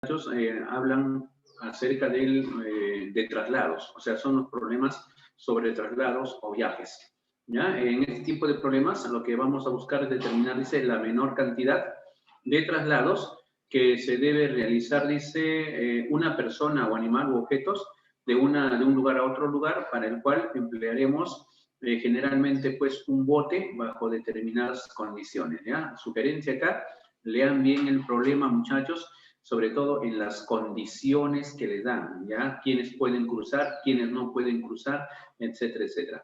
hablan acerca de traslados, o sea, son los problemas sobre traslados o viajes. ¿Ya? En este tipo de problemas lo que vamos a buscar es determinar, dice, la menor cantidad de traslados que se debe realizar, dice, una persona o animal u objetos de un lugar a otro lugar, para el cual emplearemos generalmente pues un bote bajo determinadas condiciones. ¿Ya? Sugerencia acá, lean bien el problema, muchachos, sobre todo en las condiciones que les dan, ¿ya? Quiénes pueden cruzar, quiénes no pueden cruzar, etcétera, etcétera.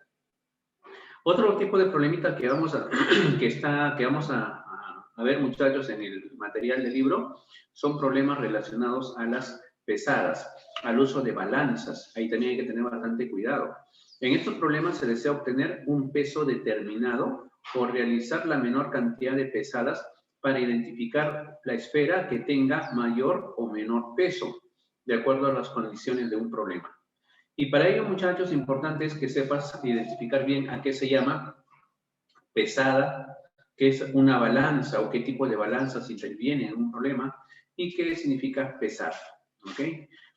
Otro tipo de problemita que vamos a, a ver, muchachos, en el material del libro, son problemas relacionados a las pesadas, al uso de balanzas. Ahí también hay que tener bastante cuidado. En estos problemas se desea obtener un peso determinado o realizar la menor cantidad de pesadas para identificar la esfera que tenga mayor o menor peso, de acuerdo a las condiciones de un problema. Y para ello, muchachos, importante es que sepas identificar bien a qué se llama pesada, qué es una balanza o qué tipo de balanza se interviene en un problema y qué significa pesar. ¿Ok?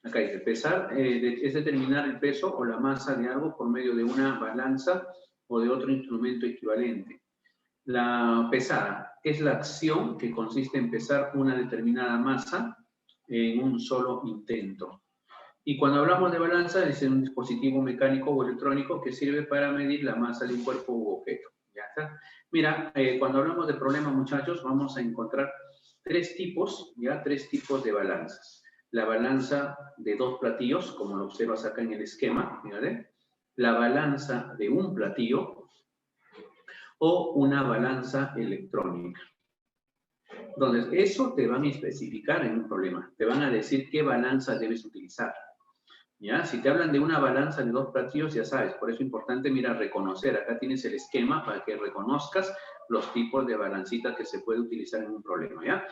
Acá dice, pesar es determinar el peso o la masa de algo por medio de una balanza o de otro instrumento equivalente. La pesada es la acción que consiste en pesar una determinada masa en un solo intento. Y cuando hablamos de balanza, es un dispositivo mecánico o electrónico que sirve para medir la masa de un cuerpo u objeto. ¿Ya está? Mira, cuando hablamos de problemas, muchachos, vamos a encontrar tres tipos de balanzas. La balanza de dos platillos, como lo observas acá en el esquema, fíjate. La balanza de un platillo o una balanza electrónica. Entonces, eso te van a especificar en un problema. Te van a decir qué balanza debes utilizar. ¿Ya? Si te hablan de una balanza de dos platillos, ya sabes, por eso es importante, mira, reconocer. Acá tienes el esquema para que reconozcas los tipos de balancita que se puede utilizar en un problema, ¿ya?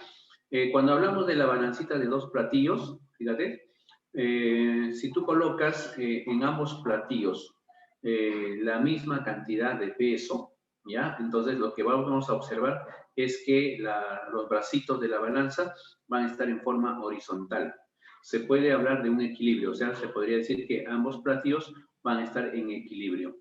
Cuando hablamos de la balancita de dos platillos, fíjate, si tú colocas en ambos platillos la misma cantidad de peso, ¿ya? Entonces lo que vamos a observar es que los bracitos de la balanza van a estar en forma horizontal. Se puede hablar de un equilibrio, o sea, se podría decir que ambos platillos van a estar en equilibrio.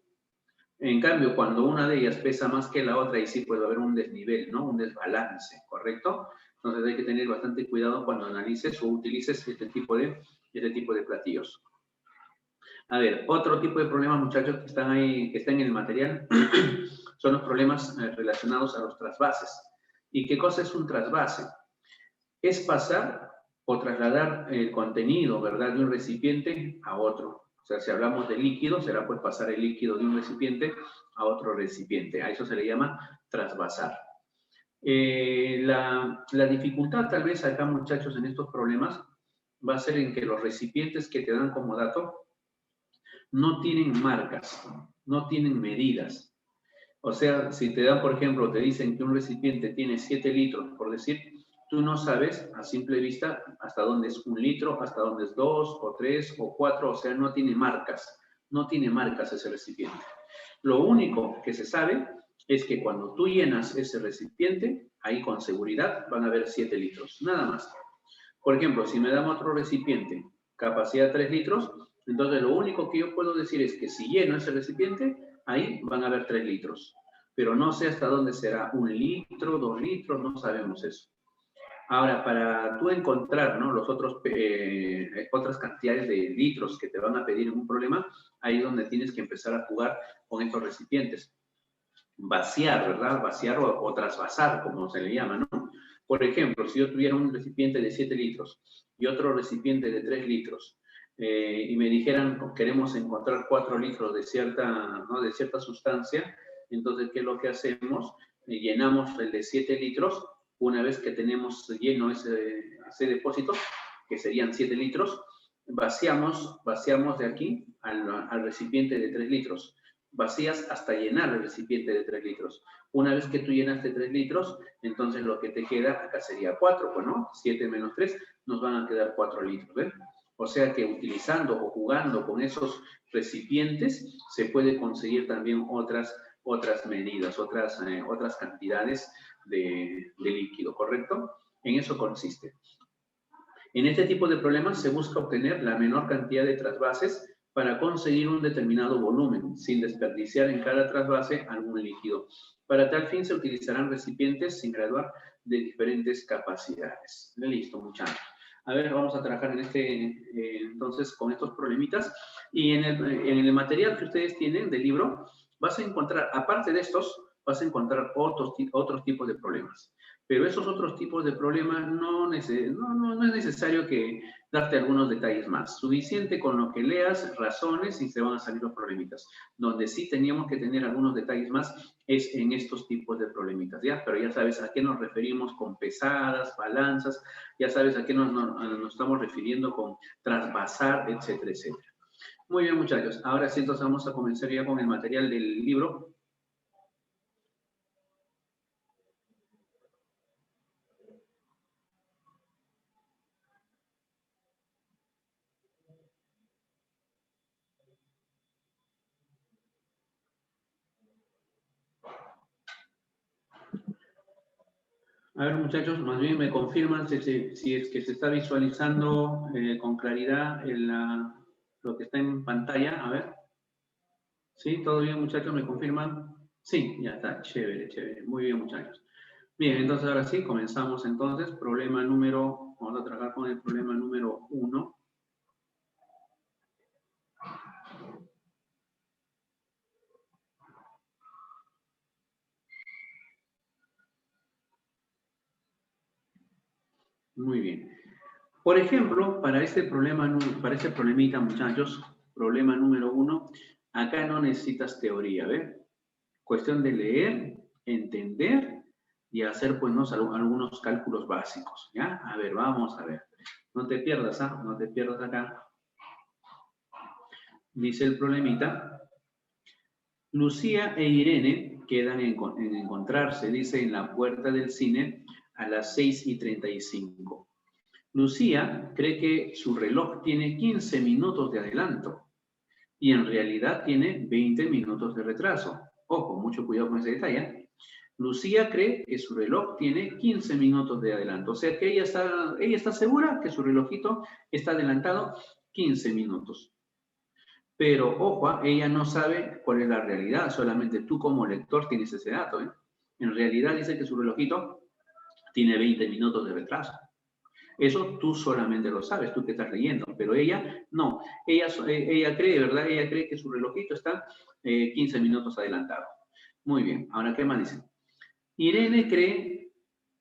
En cambio, cuando una de ellas pesa más que la otra, ahí sí puede haber un desnivel, ¿no? Un desbalance, ¿correcto? Entonces hay que tener bastante cuidado cuando analices o utilices este tipo de platillos. A ver, otro tipo de problemas, muchachos, que están ahí, que están en el material, son los problemas relacionados a los trasvases. ¿Y qué cosa es un trasvase? Es pasar o trasladar el contenido, ¿verdad?, de un recipiente a otro. O sea, si hablamos de líquido, será pues pasar el líquido de un recipiente a otro recipiente. A eso se le llama trasvasar. La dificultad tal vez acá, muchachos, en estos problemas va a ser en que los recipientes que te dan como dato no tienen marcas, no tienen medidas. O sea, si te dan, por ejemplo, te dicen que un recipiente tiene 7 litros, por decir, tú no sabes a simple vista hasta dónde es 1 litro, hasta dónde es 2 o 3 o 4, o sea, no tiene marcas ese recipiente. Lo único que se sabe es que cuando tú llenas ese recipiente, ahí con seguridad van a haber 7 litros, nada más. Por ejemplo, si me dan otro recipiente, capacidad 3 litros, entonces lo único que yo puedo decir es que si lleno ese recipiente, ahí van a haber 3 litros. Pero no sé hasta dónde será 1 litro, 2 litros, no sabemos eso. Ahora, para tú encontrar, ¿no?, los otras cantidades de litros que te van a pedir en un problema, ahí es donde tienes que empezar a jugar con estos recipientes. Vaciar, ¿verdad? Vaciar o trasvasar, como se le llama, ¿no? Por ejemplo, si yo tuviera un recipiente de 7 litros y otro recipiente de 3 litros, y me dijeran, queremos encontrar 4 litros de cierta sustancia, entonces, ¿qué es lo que hacemos? Llenamos el de 7 litros. Una vez que tenemos lleno ese depósito, que serían 7 litros, vaciamos de aquí al recipiente de 3 litros. Vacías hasta llenar el recipiente de 3 litros. Una vez que tú llenaste 3 litros, entonces lo que te queda acá sería 4, pues, ¿no? 7 menos 3, nos van a quedar 4 litros, ¿ves? O sea que utilizando o jugando con esos recipientes, se puede conseguir también otras medidas, otras cantidades de líquido, ¿correcto? En eso consiste. En este tipo de problemas se busca obtener la menor cantidad de trasvases para conseguir un determinado volumen, sin desperdiciar en cada trasvase algún líquido. Para tal fin se utilizarán recipientes sin graduar de diferentes capacidades. Listo, muchachos. A ver, vamos a trabajar en entonces con estos problemitas. Y en el material que ustedes tienen del libro, vas a encontrar, aparte de estos, vas a encontrar otros tipos de problemas. Pero esos otros tipos de problemas no es necesario que darte algunos detalles más. Suficiente con lo que leas, razones y se van a salir los problemitas. Donde sí teníamos que tener algunos detalles más es en estos tipos de problemitas, ¿ya? Pero ya sabes a qué nos referimos con pesadas, balanzas, ya sabes a qué nos estamos refiriendo con trasvasar, etcétera, etcétera. Muy bien, muchachos. Ahora sí, entonces vamos a comenzar ya con el material del libro. A ver, muchachos, más bien me confirman si es que se está visualizando con claridad lo que está en pantalla. A ver. ¿Sí? ¿Todo bien, muchachos? ¿Me confirman? Sí, ya está. Chévere, chévere. Muy bien, muchachos. Bien, entonces ahora sí, comenzamos entonces. Vamos a trabajar con el problema número 1. Muy bien. Por ejemplo, para este problemita, muchachos, problema número 1, acá no necesitas teoría, ¿ves? Cuestión de leer, entender y hacer, pues, algunos cálculos básicos, ¿ya? A ver, vamos a ver. No te pierdas, ¿ah? No te pierdas acá. Dice el problemita. Lucía e Irene quedan en encontrarse, dice, en la puerta del cine a las 6:35. Lucía cree que su reloj tiene 15 minutos de adelanto y en realidad tiene 20 minutos de retraso. Ojo, mucho cuidado con ese detalle. Lucía cree que su reloj tiene 15 minutos de adelanto, o sea que ella está segura que su relojito está adelantado 15 minutos. Pero, ojo, ella no sabe cuál es la realidad, solamente tú como lector tienes ese dato. En realidad dice que su relojito tiene 20 minutos de retraso. Eso tú solamente lo sabes, tú que estás leyendo, pero ella no. Ella cree, ¿verdad? Ella cree que su relojito está 15 minutos adelantado. Muy bien, ahora, ¿qué más dice? Irene cree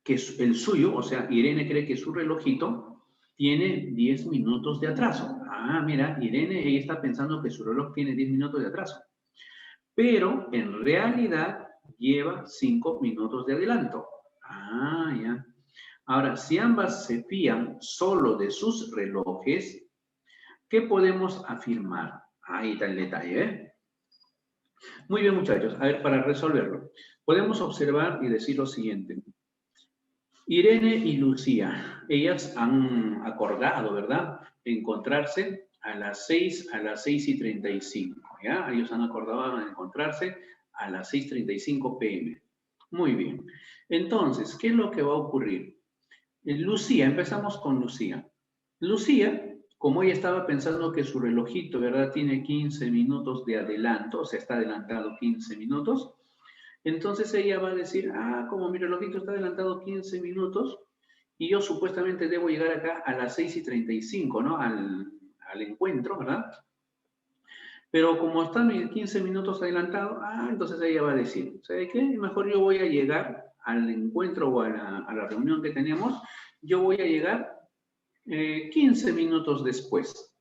que el suyo, o sea, Irene cree que su relojito tiene 10 minutos de atraso. Ah, mira, Irene, ella está pensando que su reloj tiene 10 minutos de atraso. Pero en realidad lleva 5 minutos de adelanto. Ah, ya. Ahora, si ambas se fían solo de sus relojes, ¿qué podemos afirmar? Ahí está el detalle, ¿eh? Muy bien, muchachos. A ver, para resolverlo, podemos observar y decir lo siguiente. Irene y Lucía, ellas han acordado, ¿verdad?, encontrarse a las 6:35, ¿ya? Ellos han acordado encontrarse a las 6:35 p.m. Muy bien. Entonces, ¿qué es lo que va a ocurrir? Lucía, empezamos con Lucía. Lucía, como ella estaba pensando que su relojito, ¿verdad?, tiene 15 minutos de adelanto, o sea, está adelantado 15 minutos, entonces ella va a decir, como mi relojito está adelantado 15 minutos, y yo supuestamente debo llegar acá a las 6:35, ¿no?, al encuentro, ¿verdad? Pero como están 15 minutos adelantado, entonces ella va a decir, ¿sabe qué? Mejor yo voy a llegar al encuentro o a la reunión que tenemos, yo voy a llegar 15 minutos después.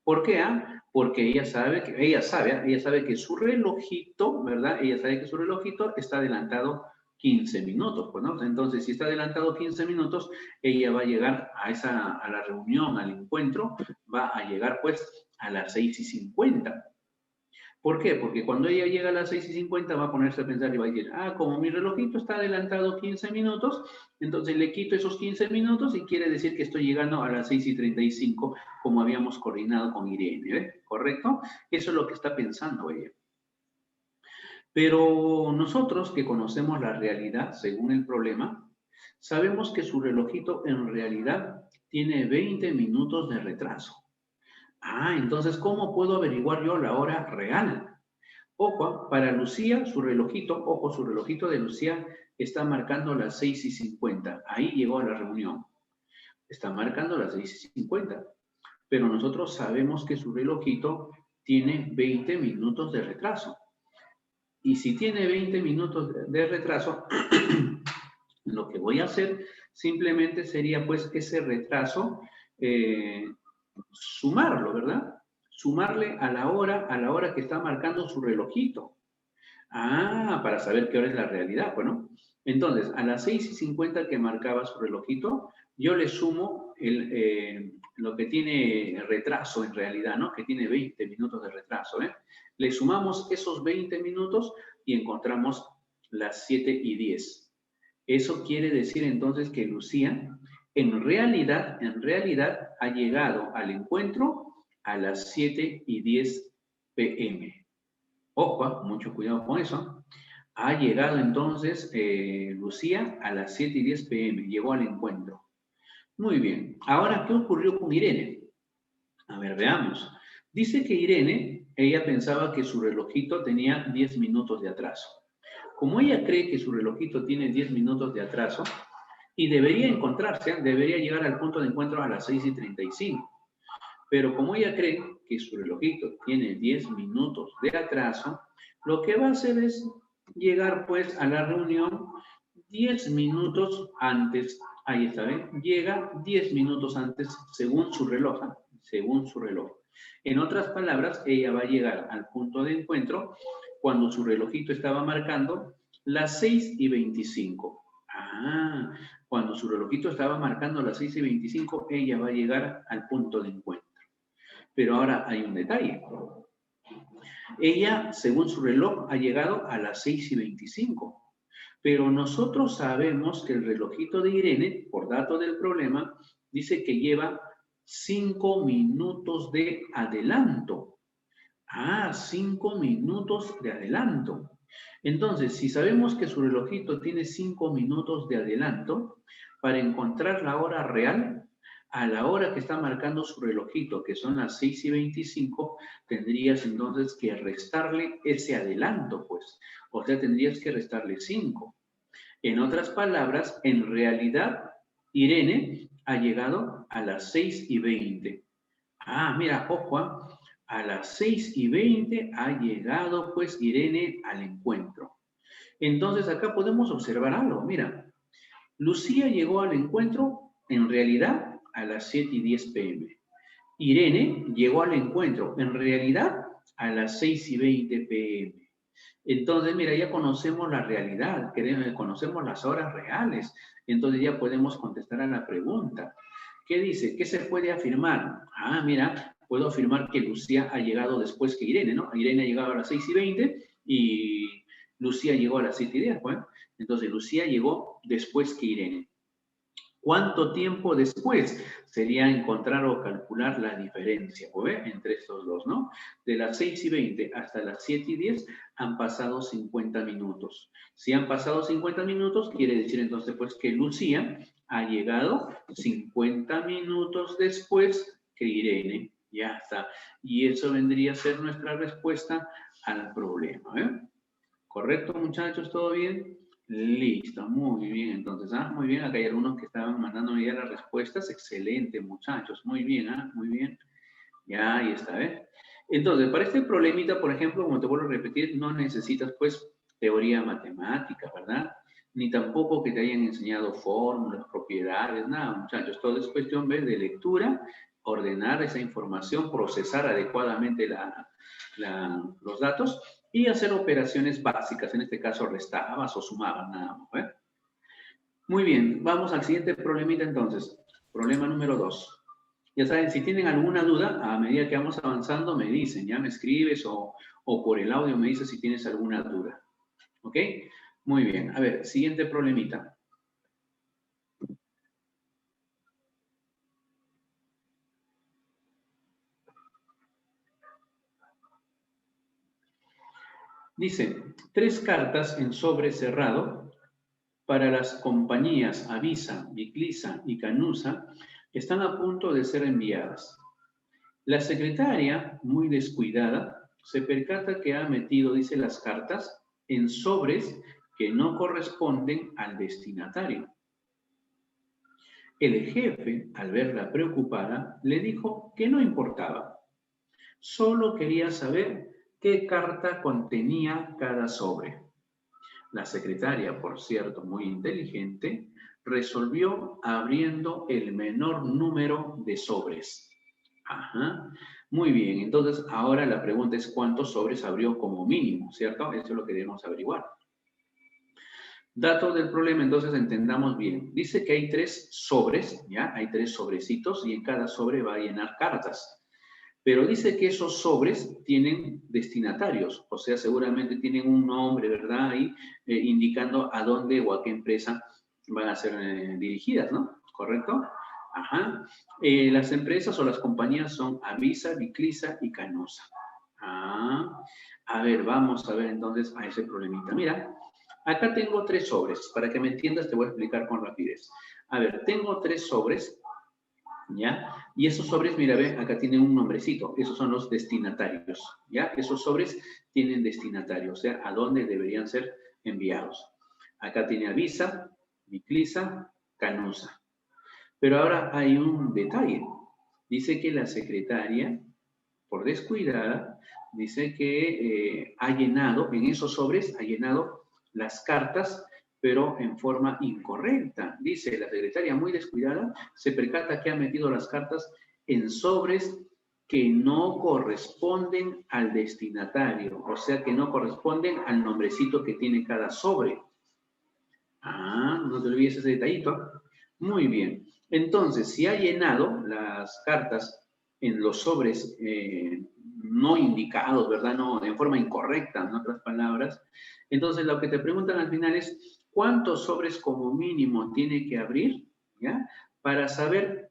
¿Por qué? Porque ella sabe que su relojito, ¿verdad? Ella sabe que su relojito está adelantado 15 minutos, pues, ¿no? Entonces, si está adelantado 15 minutos, ella va a llegar a la reunión, al encuentro, va a llegar, pues, a las 6:50. ¿Por qué? Porque cuando ella llega a las 6:50 va a ponerse a pensar y va a decir, como mi relojito está adelantado 15 minutos, entonces le quito esos 15 minutos y quiere decir que estoy llegando a las 6:35 como habíamos coordinado con Irene, ¿eh? ¿Correcto? Eso es lo que está pensando ella. Pero nosotros que conocemos la realidad según el problema, sabemos que su relojito en realidad tiene 20 minutos de retraso. Ah, entonces, ¿cómo puedo averiguar yo la hora real? Ojo, para Lucía, su relojito, ojo, su relojito de Lucía está marcando las 6:50. Ahí llegó a la reunión. Está marcando las 6:50. Pero nosotros sabemos que su relojito tiene 20 minutos de retraso. Y si tiene 20 minutos de retraso, lo que voy a hacer simplemente sería pues ese retraso, sumarlo, ¿verdad? Sumarle a la hora que está marcando su relojito. Ah, para saber qué hora es la realidad, bueno. Entonces, a las 6:50 que marcaba su relojito, yo le sumo lo que tiene retraso en realidad, ¿no? Que tiene 20 minutos de retraso, ¿eh? Le sumamos esos 20 minutos y encontramos las 7:10. Eso quiere decir entonces que Lucía, en realidad, ha llegado al encuentro a las 7:10 p.m. Ojo, mucho cuidado con eso. Ha llegado entonces Lucía a las 7:10 p.m. Llegó al encuentro. Muy bien. Ahora, ¿qué ocurrió con Irene? A ver, veamos. Dice que Irene, ella pensaba que su relojito tenía 10 minutos de atraso. Como ella cree que su relojito tiene 10 minutos de atraso y debería encontrarse, debería llegar al punto de encuentro a las 6:35. Pero como ella cree que su relojito tiene 10 minutos de atraso, lo que va a hacer es llegar pues a la reunión 10 minutos antes. Ahí está, ¿ven? Llega 10 minutos antes según su reloj, ¿eh? Según su reloj. En otras palabras, ella va a llegar al punto de encuentro cuando su relojito estaba marcando las 6:25. Ah, cuando su relojito estaba marcando las 6:25, ella va a llegar al punto de encuentro. Pero ahora hay un detalle. Ella, según su reloj, ha llegado a las 6:25. Pero nosotros sabemos que el relojito de Irene, por dato del problema, dice que lleva 5 minutos de adelanto. Ah, 5 minutos de adelanto. Entonces, si sabemos que su relojito tiene 5 minutos de adelanto, para encontrar la hora real, a la hora que está marcando su relojito, que son las 6:25, tendrías entonces que restarle ese adelanto, pues. O sea, tendrías que restarle 5. En otras palabras, en realidad, Irene ha llegado a las 6:20. Ah, mira, ojo, a las 6:20 ha llegado pues Irene al encuentro. Entonces acá podemos observar algo, mira. Lucía llegó al encuentro en realidad a las 7:10 p.m. Irene llegó al encuentro en realidad a las 6:20 p.m. Entonces, mira, ya conocemos la realidad, conocemos las horas reales. Entonces ya podemos contestar a la pregunta. ¿Qué dice? ¿Qué se puede afirmar? Ah, mira, puedo afirmar que Lucía ha llegado después que Irene, ¿no? Irene ha llegado a las 6:20 y Lucía llegó a las 7:10, ¿bueno? Entonces, Lucía llegó después que Irene. ¿Cuánto tiempo después? Sería encontrar o calcular la diferencia, ¿ve? Entre estos dos, ¿no? De las 6:20 hasta las 7:10 han pasado 50 minutos. Si han pasado 50 minutos, quiere decir entonces pues que Lucía ha llegado 50 minutos después que Irene. Ya está. Y eso vendría a ser nuestra respuesta al problema, ¿eh? ¿Correcto, muchachos? ¿Todo bien? Listo, muy bien. Entonces, muy bien. Acá hay algunos que estaban mandando ya las respuestas. Excelente, muchachos. Muy bien, muy bien. Ya, ahí está, ¿eh? Entonces, para este problemita, por ejemplo, como te vuelvo a repetir, no necesitas, pues, teoría matemática, ¿verdad? Ni tampoco que te hayan enseñado fórmulas, propiedades, nada, muchachos. Todo es cuestión, ¿ves? De lectura, ordenar esa información, procesar adecuadamente los datos y hacer operaciones básicas, en este caso restabas o sumabas, nada más, ¿eh? Muy bien, vamos al siguiente problemita entonces. Problema número 2. Ya saben, si tienen alguna duda, a medida que vamos avanzando, me dicen, ya me escribes o por el audio me dices si tienes alguna duda. ¿Ok? Muy bien. A ver, siguiente problemita. Dice, 3 cartas en sobre cerrado para las compañías Avisa, Biclisa y Canusa están a punto de ser enviadas. La secretaria, muy descuidada, se percata que ha metido, dice, las cartas en sobres que no corresponden al destinatario. El jefe, al verla preocupada, le dijo que no importaba. Solo quería saber qué carta contenía cada sobre. La secretaria, por cierto, muy inteligente, resolvió abriendo el menor número de sobres. Ajá. Muy bien, entonces ahora la pregunta es cuántos sobres abrió como mínimo, ¿cierto? Eso es lo que debemos averiguar. Datos del problema, entonces entendamos bien. Dice que hay 3 sobres, ¿ya? Hay 3 sobrecitos y en cada sobre va a llenar cartas. Pero dice que esos sobres tienen destinatarios, o sea, seguramente tienen un nombre, ¿verdad? Ahí indicando a dónde o a qué empresa van a ser dirigidas, ¿no? ¿Correcto? Ajá. Las empresas o las compañías son Avisa, Viclisa y Canosa. Ah, a ver, vamos a ver entonces a ese problemita. Mira, acá tengo 3 sobres. Para que me entiendas, te voy a explicar con rapidez. A ver, tengo 3 sobres, ¿ya? Y esos sobres, mira, ve, acá tienen un nombrecito. Esos son los destinatarios, ¿ya? Esos sobres tienen destinatario, o sea, a dónde deberían ser enviados. Acá tiene Avisa, Viclisa, Canosa. Pero ahora hay un detalle. Dice que la secretaria, por descuidada, dice que ha llenado, en esos sobres, ha llenado las cartas, pero en forma incorrecta. Dice la secretaria, muy descuidada, se percata que ha metido las cartas en sobres que no corresponden al destinatario, o sea, que no corresponden al nombrecito que tiene cada sobre. Ah, no te olvides ese detallito. Muy bien. Entonces, si ha llenado las cartas en los sobres no indicados, ¿verdad? No, en forma incorrecta, en otras palabras. Entonces, lo que te preguntan al final es, ¿cuántos sobres como mínimo tiene que abrir? ¿Ya? Para saber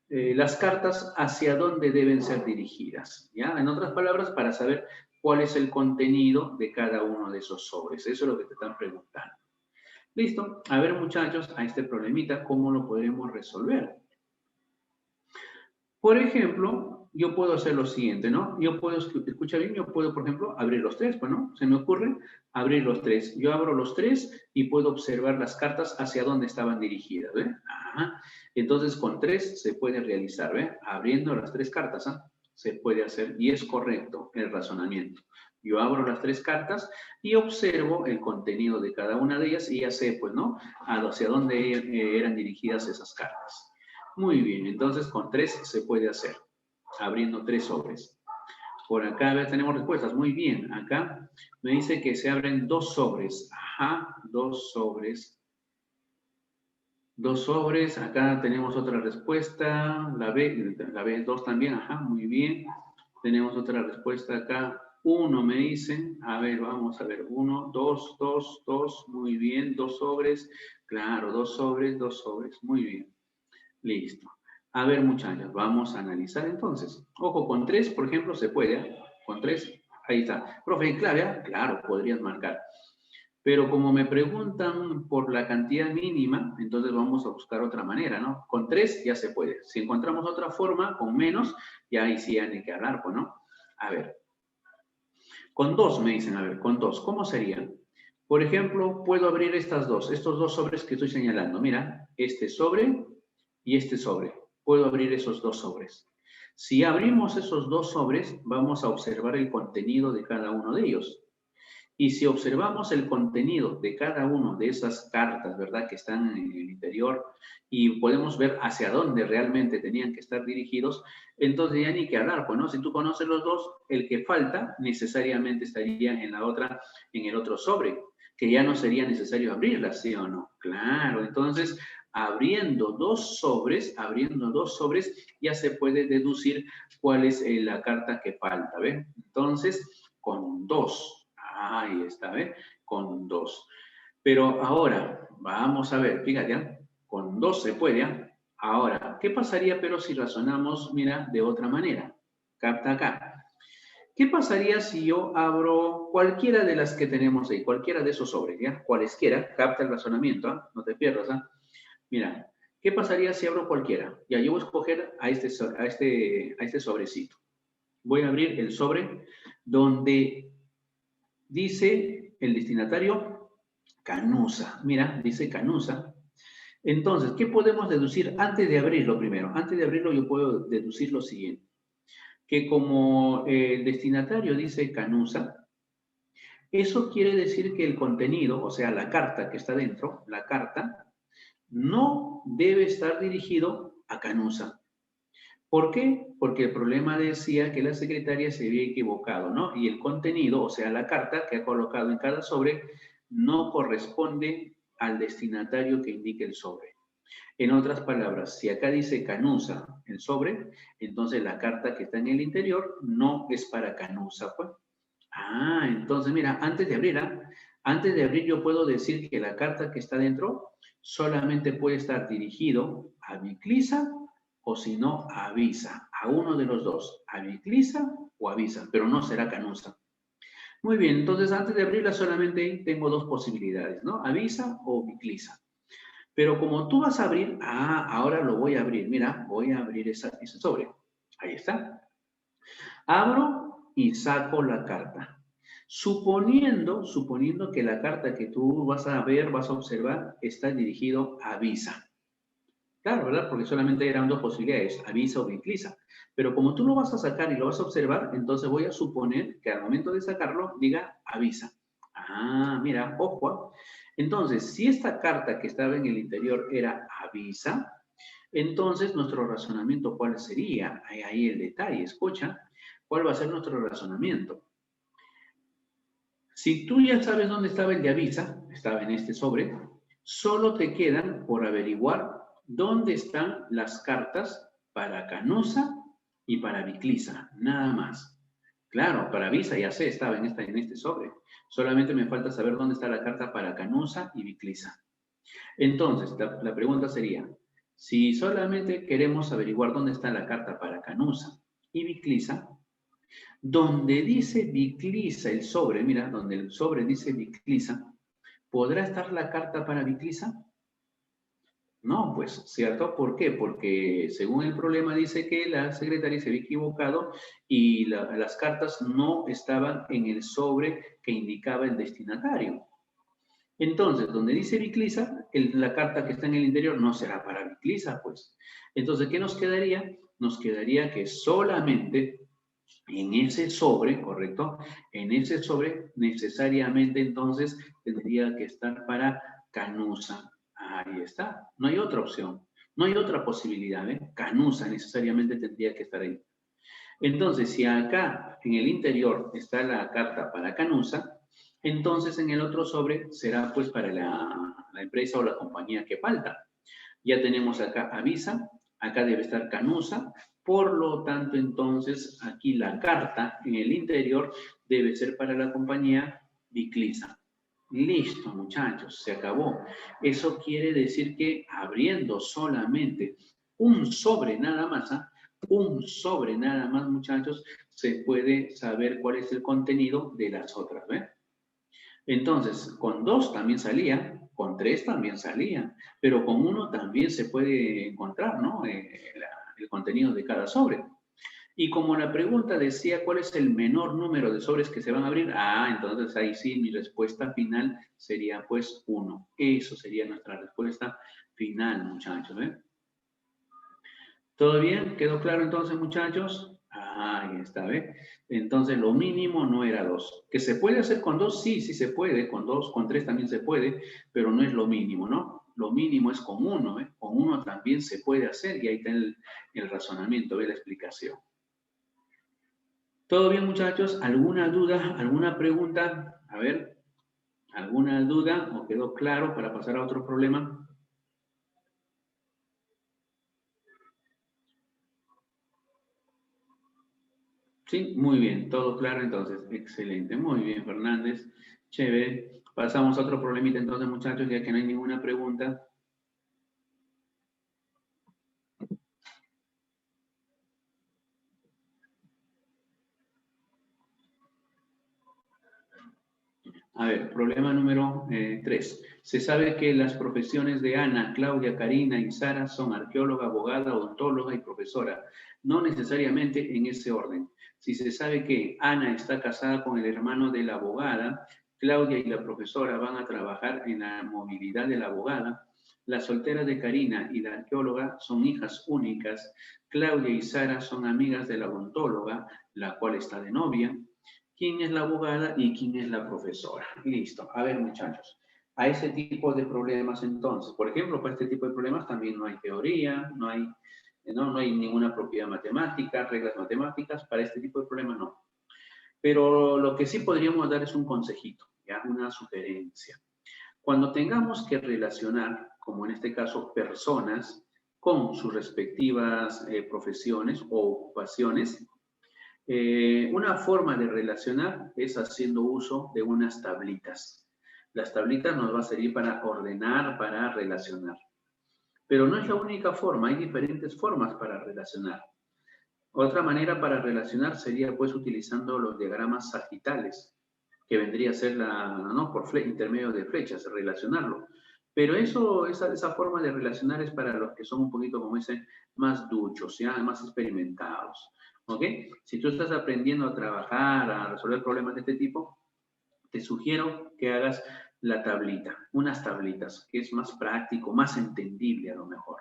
las cartas hacia dónde deben ser dirigidas, ¿ya? En otras palabras, para saber cuál es el contenido de cada uno de esos sobres. Eso es lo que te están preguntando. Listo. A ver, muchachos, a este problemita, ¿cómo lo podremos resolver? Por ejemplo, yo puedo hacer lo siguiente, ¿no? Yo puedo, escucha bien, yo puedo, por ejemplo, abrir los 3, pues, ¿no? Se me ocurre abrir los 3. Yo abro los 3 y puedo observar las cartas hacia dónde estaban dirigidas, ¿ve? Ajá. Entonces, con 3 se puede realizar, ¿ve? Abriendo las 3 cartas, ¿ah? Se puede hacer y es correcto el razonamiento. Yo abro las 3 cartas y observo el contenido de cada una de ellas y ya sé, pues, ¿no? Hacia dónde eran dirigidas esas cartas. Muy bien, entonces con 3 se puede hacer, abriendo 3 sobres. Por acá tenemos respuestas, muy bien. Acá me dice que se abren 2 sobres. Ajá, 2 sobres. 2 sobres, acá tenemos otra respuesta, la B2 también, ajá, muy bien. Tenemos otra respuesta acá, 1 me dicen, a ver, vamos a ver, 1, 2, 2, 2, muy bien, 2 sobres, claro, 2 sobres, muy bien. Listo. A ver, muchachos, vamos a analizar entonces. Ojo, con 3, por ejemplo, se puede, ¿eh? Con 3, ahí está. Profe, ¿en clave? ¿Eh? Claro, podrías marcar. Pero como me preguntan por la cantidad mínima, entonces vamos a buscar otra manera, ¿no? Con 3 ya se puede. Si encontramos otra forma, con menos, ya ahí sí hay que hablar, pues, ¿no? A ver. Con 2 me dicen, a ver, con 2, ¿cómo serían? Por ejemplo, puedo abrir estos 2 sobres que estoy señalando. Mira, este sobre y este sobre. Puedo abrir esos 2 sobres. Si abrimos esos 2 sobres, vamos a observar el contenido de cada uno de ellos. Y si observamos el contenido de cada una de esas cartas, ¿verdad? Que están en el interior y podemos ver hacia dónde realmente tenían que estar dirigidos, entonces ya ni que hablar, pues, ¿no? Si tú conoces los 2, el que falta necesariamente estaría en la otra, en el otro sobre, que ya no sería necesario abrirla, ¿sí o no? Claro, entonces abriendo dos sobres, ya se puede deducir cuál es la carta que falta, ¿ven? Entonces, con 2. Ahí está, ¿ves? Con 2. Pero ahora, vamos a ver, fíjate, ¿eh? Con 2 se puede, ¿eh? Ahora, ¿qué pasaría pero si razonamos, mira, de otra manera? Capta acá. ¿Qué pasaría si yo abro cualquiera de las que tenemos ahí, cualquiera de esos sobres, ¿ya? Cualesquiera, capta el razonamiento, ¿eh? No te pierdas, ¿eh? Mira, ¿Qué pasaría si abro cualquiera? Ya, yo voy a escoger a este sobrecito. Voy a abrir el sobre donde dice el destinatario Canusa. Mira, dice Canusa. Entonces, ¿qué podemos deducir antes de abrirlo primero? Antes de abrirlo yo puedo deducir lo siguiente. Que como el destinatario dice Canusa, eso quiere decir que el contenido, o sea, la carta que está dentro, la carta, no debe estar dirigido a Canusa. ¿Por qué? Porque el problema decía que la secretaria se había equivocado, ¿no? Y el contenido, o sea, la carta que ha colocado en cada sobre, no corresponde al destinatario que indique el sobre. En otras palabras, si acá dice Canusa, el sobre, entonces la carta que está en el interior no es para Canusa, pues. Ah, entonces mira, antes de abrir yo puedo decir que la carta que está dentro solamente puede estar dirigido a Viclisa o si no a Avisa, a uno de los dos, a Viclisa o Avisa, pero no será Canusa. Muy bien, entonces antes de abrirla solamente tengo dos posibilidades, ¿no? Avisa o Viclisa. Pero como tú vas a abrir, ahora lo voy a abrir, mira, voy a abrir ese sobre. Ahí está. Abro y saco la carta. Suponiendo que la carta que tú vas a ver, vas a observar, está dirigido a Visa. Claro, ¿verdad? Porque solamente eran dos posibilidades, Avisa o Viclisa. Pero como tú lo vas a sacar y lo vas a observar, entonces voy a suponer que al momento de sacarlo diga Avisa. Ah, mira, ojo. Entonces, si esta carta que estaba en el interior era Avisa, entonces nuestro razonamiento, ¿cuál sería? Ahí el detalle, escucha. ¿Cuál va a ser nuestro razonamiento? Si tú ya sabes dónde estaba el de Avisa, estaba en este sobre, solo te quedan por averiguar dónde están las cartas para Canosa y para Viclisa, nada más. Claro, para Avisa ya sé, estaba en este sobre. Solamente me falta saber dónde está la carta para Canosa y Viclisa. Entonces, la pregunta sería, si solamente queremos averiguar dónde está la carta para Canosa y Viclisa, donde dice Viclisa el sobre, mira, donde el sobre dice Viclisa, ¿podrá estar la carta para Viclisa? No, pues, ¿cierto? ¿Por qué? Porque según el problema dice que la secretaria se había equivocado y las cartas no estaban en el sobre que indicaba el destinatario. Entonces, donde dice Viclisa, la carta que está en el interior no será para Viclisa, pues. Entonces, ¿qué nos quedaría? Nos quedaría que solamente en ese sobre, ¿correcto? En ese sobre necesariamente entonces tendría que estar para Canusa. Ahí está. No hay otra opción. No hay otra posibilidad, ¿eh? Canusa necesariamente tendría que estar ahí. Entonces, si acá en el interior está la carta para Canusa, entonces en el otro sobre será pues para la empresa o la compañía que falta. Ya tenemos acá Avisa, acá debe estar Canusa, por lo tanto entonces aquí la carta en el interior debe ser para la compañía Viclisa. Listo, muchachos, se acabó. Eso quiere decir que abriendo solamente un sobre nada más, un sobre nada más, muchachos, se puede saber cuál es el contenido de las otras, ¿ven? Entonces, con dos también salía, con tres también salía, pero con uno también se puede encontrar, ¿no? El contenido de cada sobre. Y como la pregunta decía cuál es el menor número de sobres que se van a abrir, entonces ahí sí mi respuesta final sería pues 1. Eso sería nuestra respuesta final, muchachos. ¿Eh? ¿Todo bien? ¿Quedó claro entonces, muchachos? Ahí está, ¿ve? Entonces lo mínimo no era 2. ¿Que se puede hacer con 2? Sí, sí se puede. Con 2, con 3 también se puede, pero no es lo mínimo, ¿no? Lo mínimo es con 1, ¿eh? Con 1 también se puede hacer y ahí está el razonamiento, ¿ve? La explicación. ¿Todo bien, muchachos? ¿Alguna duda? ¿Alguna pregunta? A ver, ¿alguna duda? ¿O quedó claro para pasar a otro problema? Sí, muy bien, todo claro entonces. Excelente, muy bien, Fernández. Chévere. Pasamos a otro problemita entonces, muchachos, ya que no hay ninguna pregunta. A ver, problema número 3. Se sabe que las profesiones de Ana, Claudia, Karina y Sara son arqueóloga, abogada, odontóloga y profesora. No necesariamente en ese orden. Si se sabe que Ana está casada con el hermano de la abogada, Claudia y la profesora van a trabajar en la movilidad de la abogada, las solteras de Karina y la arqueóloga son hijas únicas, Claudia y Sara son amigas de la odontóloga, la cual está de novia, quién es la abogada y quién es la profesora. Listo. A ver, muchachos, a ese tipo de problemas entonces, por ejemplo, para este tipo de problemas también no hay teoría, no hay ninguna propiedad matemática, reglas matemáticas, para este tipo de problemas no. Pero lo que sí podríamos dar es un consejito, ¿ya? Una sugerencia. Cuando tengamos que relacionar, como en este caso, personas con sus respectivas profesiones o ocupaciones, una forma de relacionar es haciendo uso de unas tablitas. Las tablitas nos va a servir para ordenar, para relacionar. Pero no es la única forma, hay diferentes formas para relacionar. Otra manera para relacionar sería pues utilizando los diagramas sagitales, que vendría a ser por intermedio de flechas, relacionarlo. Pero esa forma de relacionar es para los que son un poquito, como dicen, más duchos, ¿ya? Más experimentados. ¿Ok? Si tú estás aprendiendo a trabajar, a resolver problemas de este tipo, te sugiero que hagas la tablita, unas tablitas, que es más práctico, más entendible a lo mejor.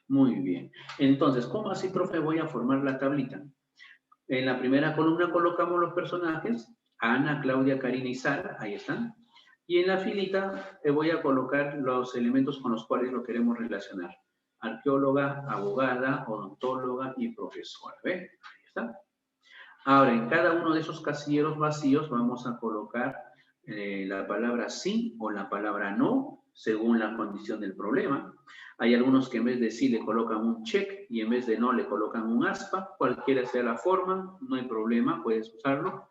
Muy bien. Entonces, ¿cómo así, profe, voy a formar la tablita? En la primera columna colocamos los personajes, Ana, Claudia, Karina y Sara, ahí están. Y en la filita voy a colocar los elementos con los cuales lo queremos relacionar. Arqueóloga, abogada, odontóloga y profesora. ¿Ve? Ahí está. Ahora, en cada uno de esos casilleros vacíos vamos a colocar la palabra sí o la palabra no, según la condición del problema. Hay algunos que en vez de sí le colocan un check y en vez de no le colocan un aspa. Cualquiera sea la forma, no hay problema, puedes usarlo.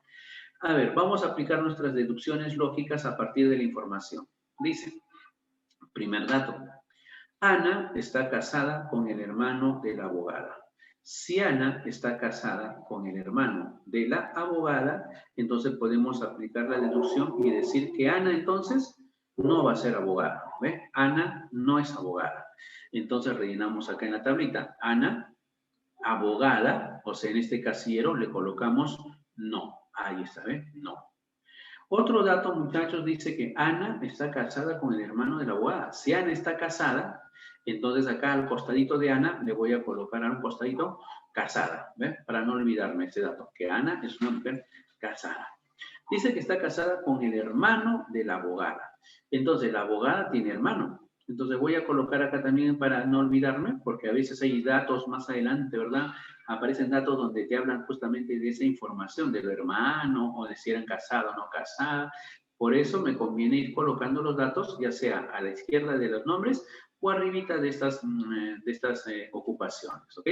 A ver, vamos a aplicar nuestras deducciones lógicas a partir de la información. Dice, primer dato, Ana está casada con el hermano de la abogada. Si Ana está casada con el hermano de la abogada, entonces podemos aplicar la deducción y decir que Ana entonces no va a ser abogada. ¿Ve? Ana no es abogada. Entonces rellenamos acá en la tablita. Ana, abogada, o sea, en este casillero le colocamos no. Ahí está, ¿ve? No. Otro dato, muchachos, dice que Ana está casada con el hermano de la abogada. Si Ana está casada, entonces acá al costadito de Ana le voy a colocar a un costadito casada, ¿ven? Para no olvidarme ese dato, que Ana es una mujer casada. Dice que está casada con el hermano de la abogada. Entonces, la abogada tiene hermano. Entonces, voy a colocar acá también para no olvidarme, porque a veces hay datos más adelante, ¿verdad? Aparecen datos donde te hablan justamente de esa información, del hermano, o de si eran casados o no casadas. Por eso me conviene ir colocando los datos, ya sea a la izquierda de los nombres o arribita de estas ocupaciones, ¿ok?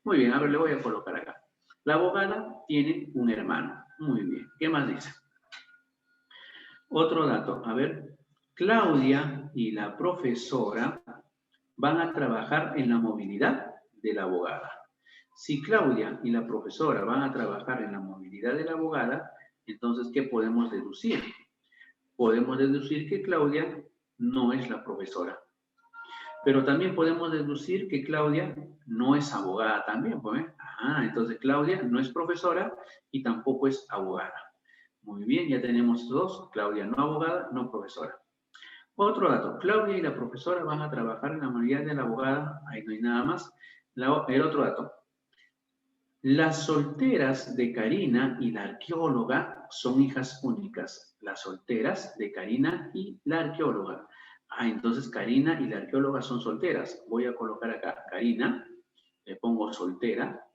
Muy bien, a ver, le voy a colocar acá. La abogada tiene un hermano. Muy bien. ¿Qué más dice? Otro dato. A ver, Claudia y la profesora van a trabajar en la movilidad de la abogada. Si Claudia y la profesora van a trabajar en la movilidad de la abogada, entonces, ¿qué podemos deducir? Podemos deducir que Claudia no es la profesora. Pero también podemos deducir que Claudia no es abogada también, ¿pues? Entonces Claudia no es profesora y tampoco es abogada. Muy bien, ya tenemos dos. Claudia no abogada, no profesora. Otro dato, Claudia y la profesora van a trabajar en la movilidad de la abogada, ahí no hay nada más. El otro dato, las solteras de Karina y la arqueóloga son hijas únicas. Las solteras de Karina y la arqueóloga. Entonces Karina y la arqueóloga son solteras. Voy a colocar acá Karina, le pongo soltera.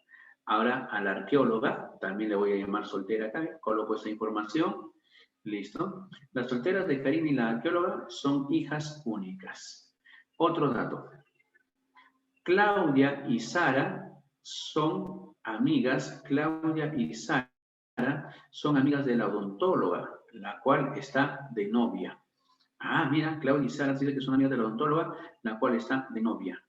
Ahora a la arqueóloga, también le voy a llamar soltera acá, coloco esa información. Listo. Las solteras de Karina y la arqueóloga son hijas únicas. Otro dato. Claudia y Sara son amigas. Claudia y Sara son amigas de la odontóloga, la cual está de novia. Mira, Claudia y Sara dice que son amigas de la odontóloga, la cual está de novia.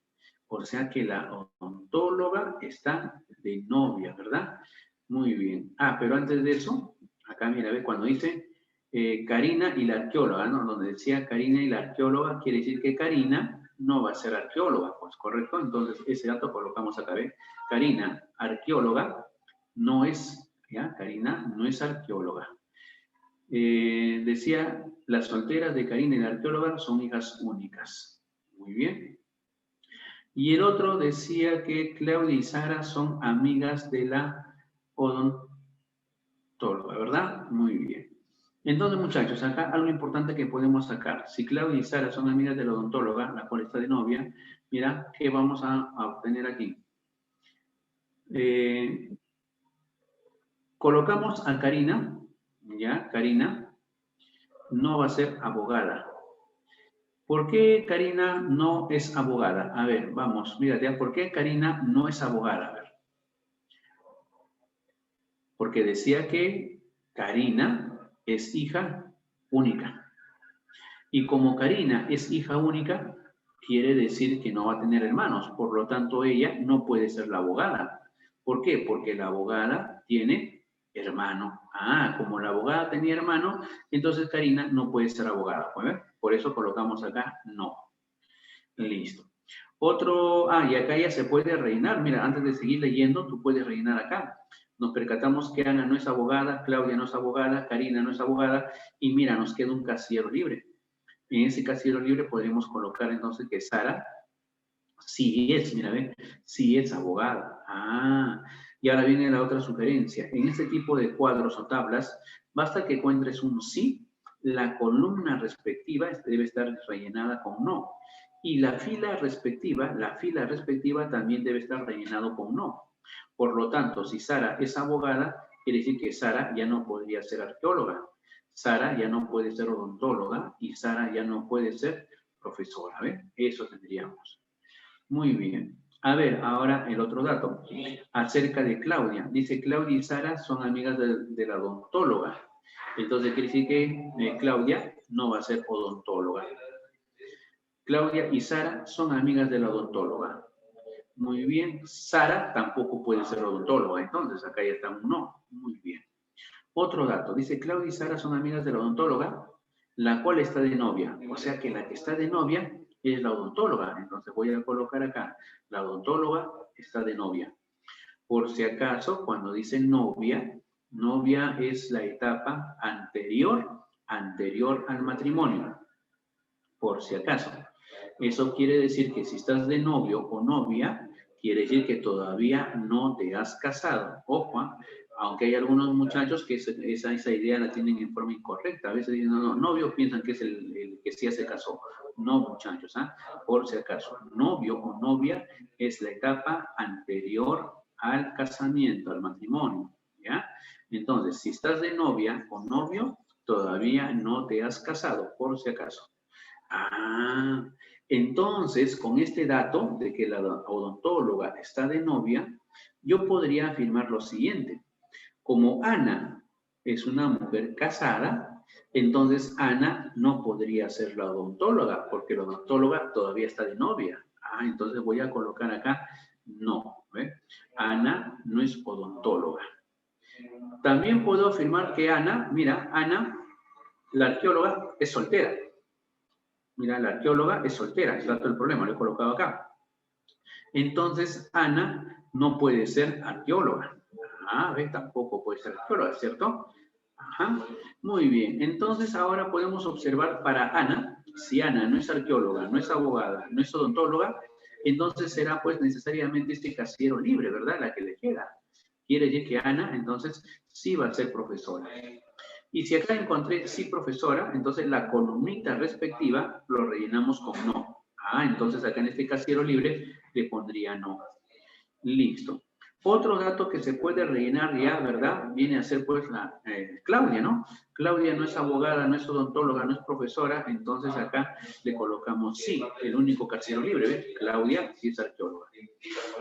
O sea que la odontóloga está de novia, ¿verdad? Muy bien. Pero antes de eso, acá mira, ve cuando dice Karina y la arqueóloga, ¿no? Donde decía Karina y la arqueóloga, quiere decir que Karina no va a ser arqueóloga, pues correcto. Entonces ese dato colocamos acá, ¿ve? Karina, arqueóloga, no es, ¿ya? Karina no es arqueóloga. Decía, las solteras de Karina y la arqueóloga son hijas únicas. Muy bien. Y el otro decía que Claudia y Sara son amigas de la odontóloga, ¿verdad? Muy bien. Entonces, muchachos, acá algo importante que podemos sacar. Si Claudia y Sara son amigas de la odontóloga, la cual está de novia, mira, ¿qué vamos a obtener aquí? Colocamos a Karina, ¿ya? Karina no va a ser abogada. ¿Por qué Karina no es abogada? A ver, vamos, mírate, ¿por qué Karina no es abogada? A ver. Porque decía que Karina es hija única. Y como Karina es hija única, quiere decir que no va a tener hermanos. Por lo tanto, ella no puede ser la abogada. ¿Por qué? Porque la abogada tiene hermano. Ah, como la abogada tenía hermano, entonces Karina no puede ser abogada. Por eso colocamos acá no. Listo. Otro, y acá ya se puede rellenar. Mira, antes de seguir leyendo, tú puedes rellenar acá. Nos percatamos que Ana no es abogada, Claudia no es abogada, Karina no es abogada, y mira, nos queda un casillero libre. En ese casillero libre podríamos colocar entonces que Sara sí es, mira, ¿ven? Sí es abogada. Y ahora viene la otra sugerencia. En este tipo de cuadros o tablas, basta que encuentres un sí, la columna respectiva debe estar rellenada con no. Y la fila respectiva también debe estar rellenado con no. Por lo tanto, si Sara es abogada, quiere decir que Sara ya no podría ser arqueóloga. Sara ya no puede ser odontóloga y Sara ya no puede ser profesora. ¿Ven? Eso tendríamos. Muy bien. A ver, ahora el otro dato. Acerca de Claudia. Dice, Claudia y Sara son amigas de la odontóloga. Entonces quiere decir que Claudia no va a ser odontóloga. Claudia y Sara son amigas de la odontóloga. Muy bien. Sara tampoco puede ser odontóloga. Entonces acá ya está un no. Muy bien. Otro dato. Dice, Claudia y Sara son amigas de la odontóloga, la cual está de novia. O sea que la que está de novia es la odontóloga. Entonces voy a colocar acá, la odontóloga está de novia. Por si acaso, cuando dice novia, novia es la etapa anterior al matrimonio. Por si acaso. Eso quiere decir que si estás de novio o novia, quiere decir que todavía no te has casado. Ojo, aunque hay algunos muchachos que esa idea la tienen en forma incorrecta. A veces dicen, no, novio piensan que es el que sí se casó. No, muchachos, por si acaso. Novio o novia es la etapa anterior al casamiento, al matrimonio. ¿Ya? Entonces, si estás de novia o novio, todavía no te has casado, por si acaso. Entonces, con este dato de que la odontóloga está de novia, yo podría afirmar lo siguiente. Como Ana es una mujer casada, entonces Ana no podría ser la odontóloga, porque la odontóloga todavía está de novia. Entonces voy a colocar acá no. ¿Ve? Ana no es odontóloga. También puedo afirmar que Ana, mira, Ana, la arqueóloga, es soltera. Mira, la arqueóloga es soltera, es dato el problema, lo he colocado acá. Entonces, Ana no puede ser arqueóloga. ¿Ves? Tampoco puede ser arqueóloga, ¿cierto? Muy bien. Entonces, ahora podemos observar para Ana, si Ana no es arqueóloga, no es abogada, no es odontóloga, entonces será pues necesariamente este casillero libre, ¿verdad? La que le queda. Quiere decir que Ana, entonces, sí va a ser profesora. Y si acá encontré sí, profesora, entonces la columnita respectiva lo rellenamos con no. Entonces acá en este casillero libre le pondría no. Listo. Otro dato que se puede rellenar ya, ¿verdad? Viene a ser pues la Claudia, ¿no? Claudia no es abogada, no es odontóloga, no es profesora, entonces acá le colocamos sí, el único casillero libre, ¿ves? Claudia sí es arqueóloga.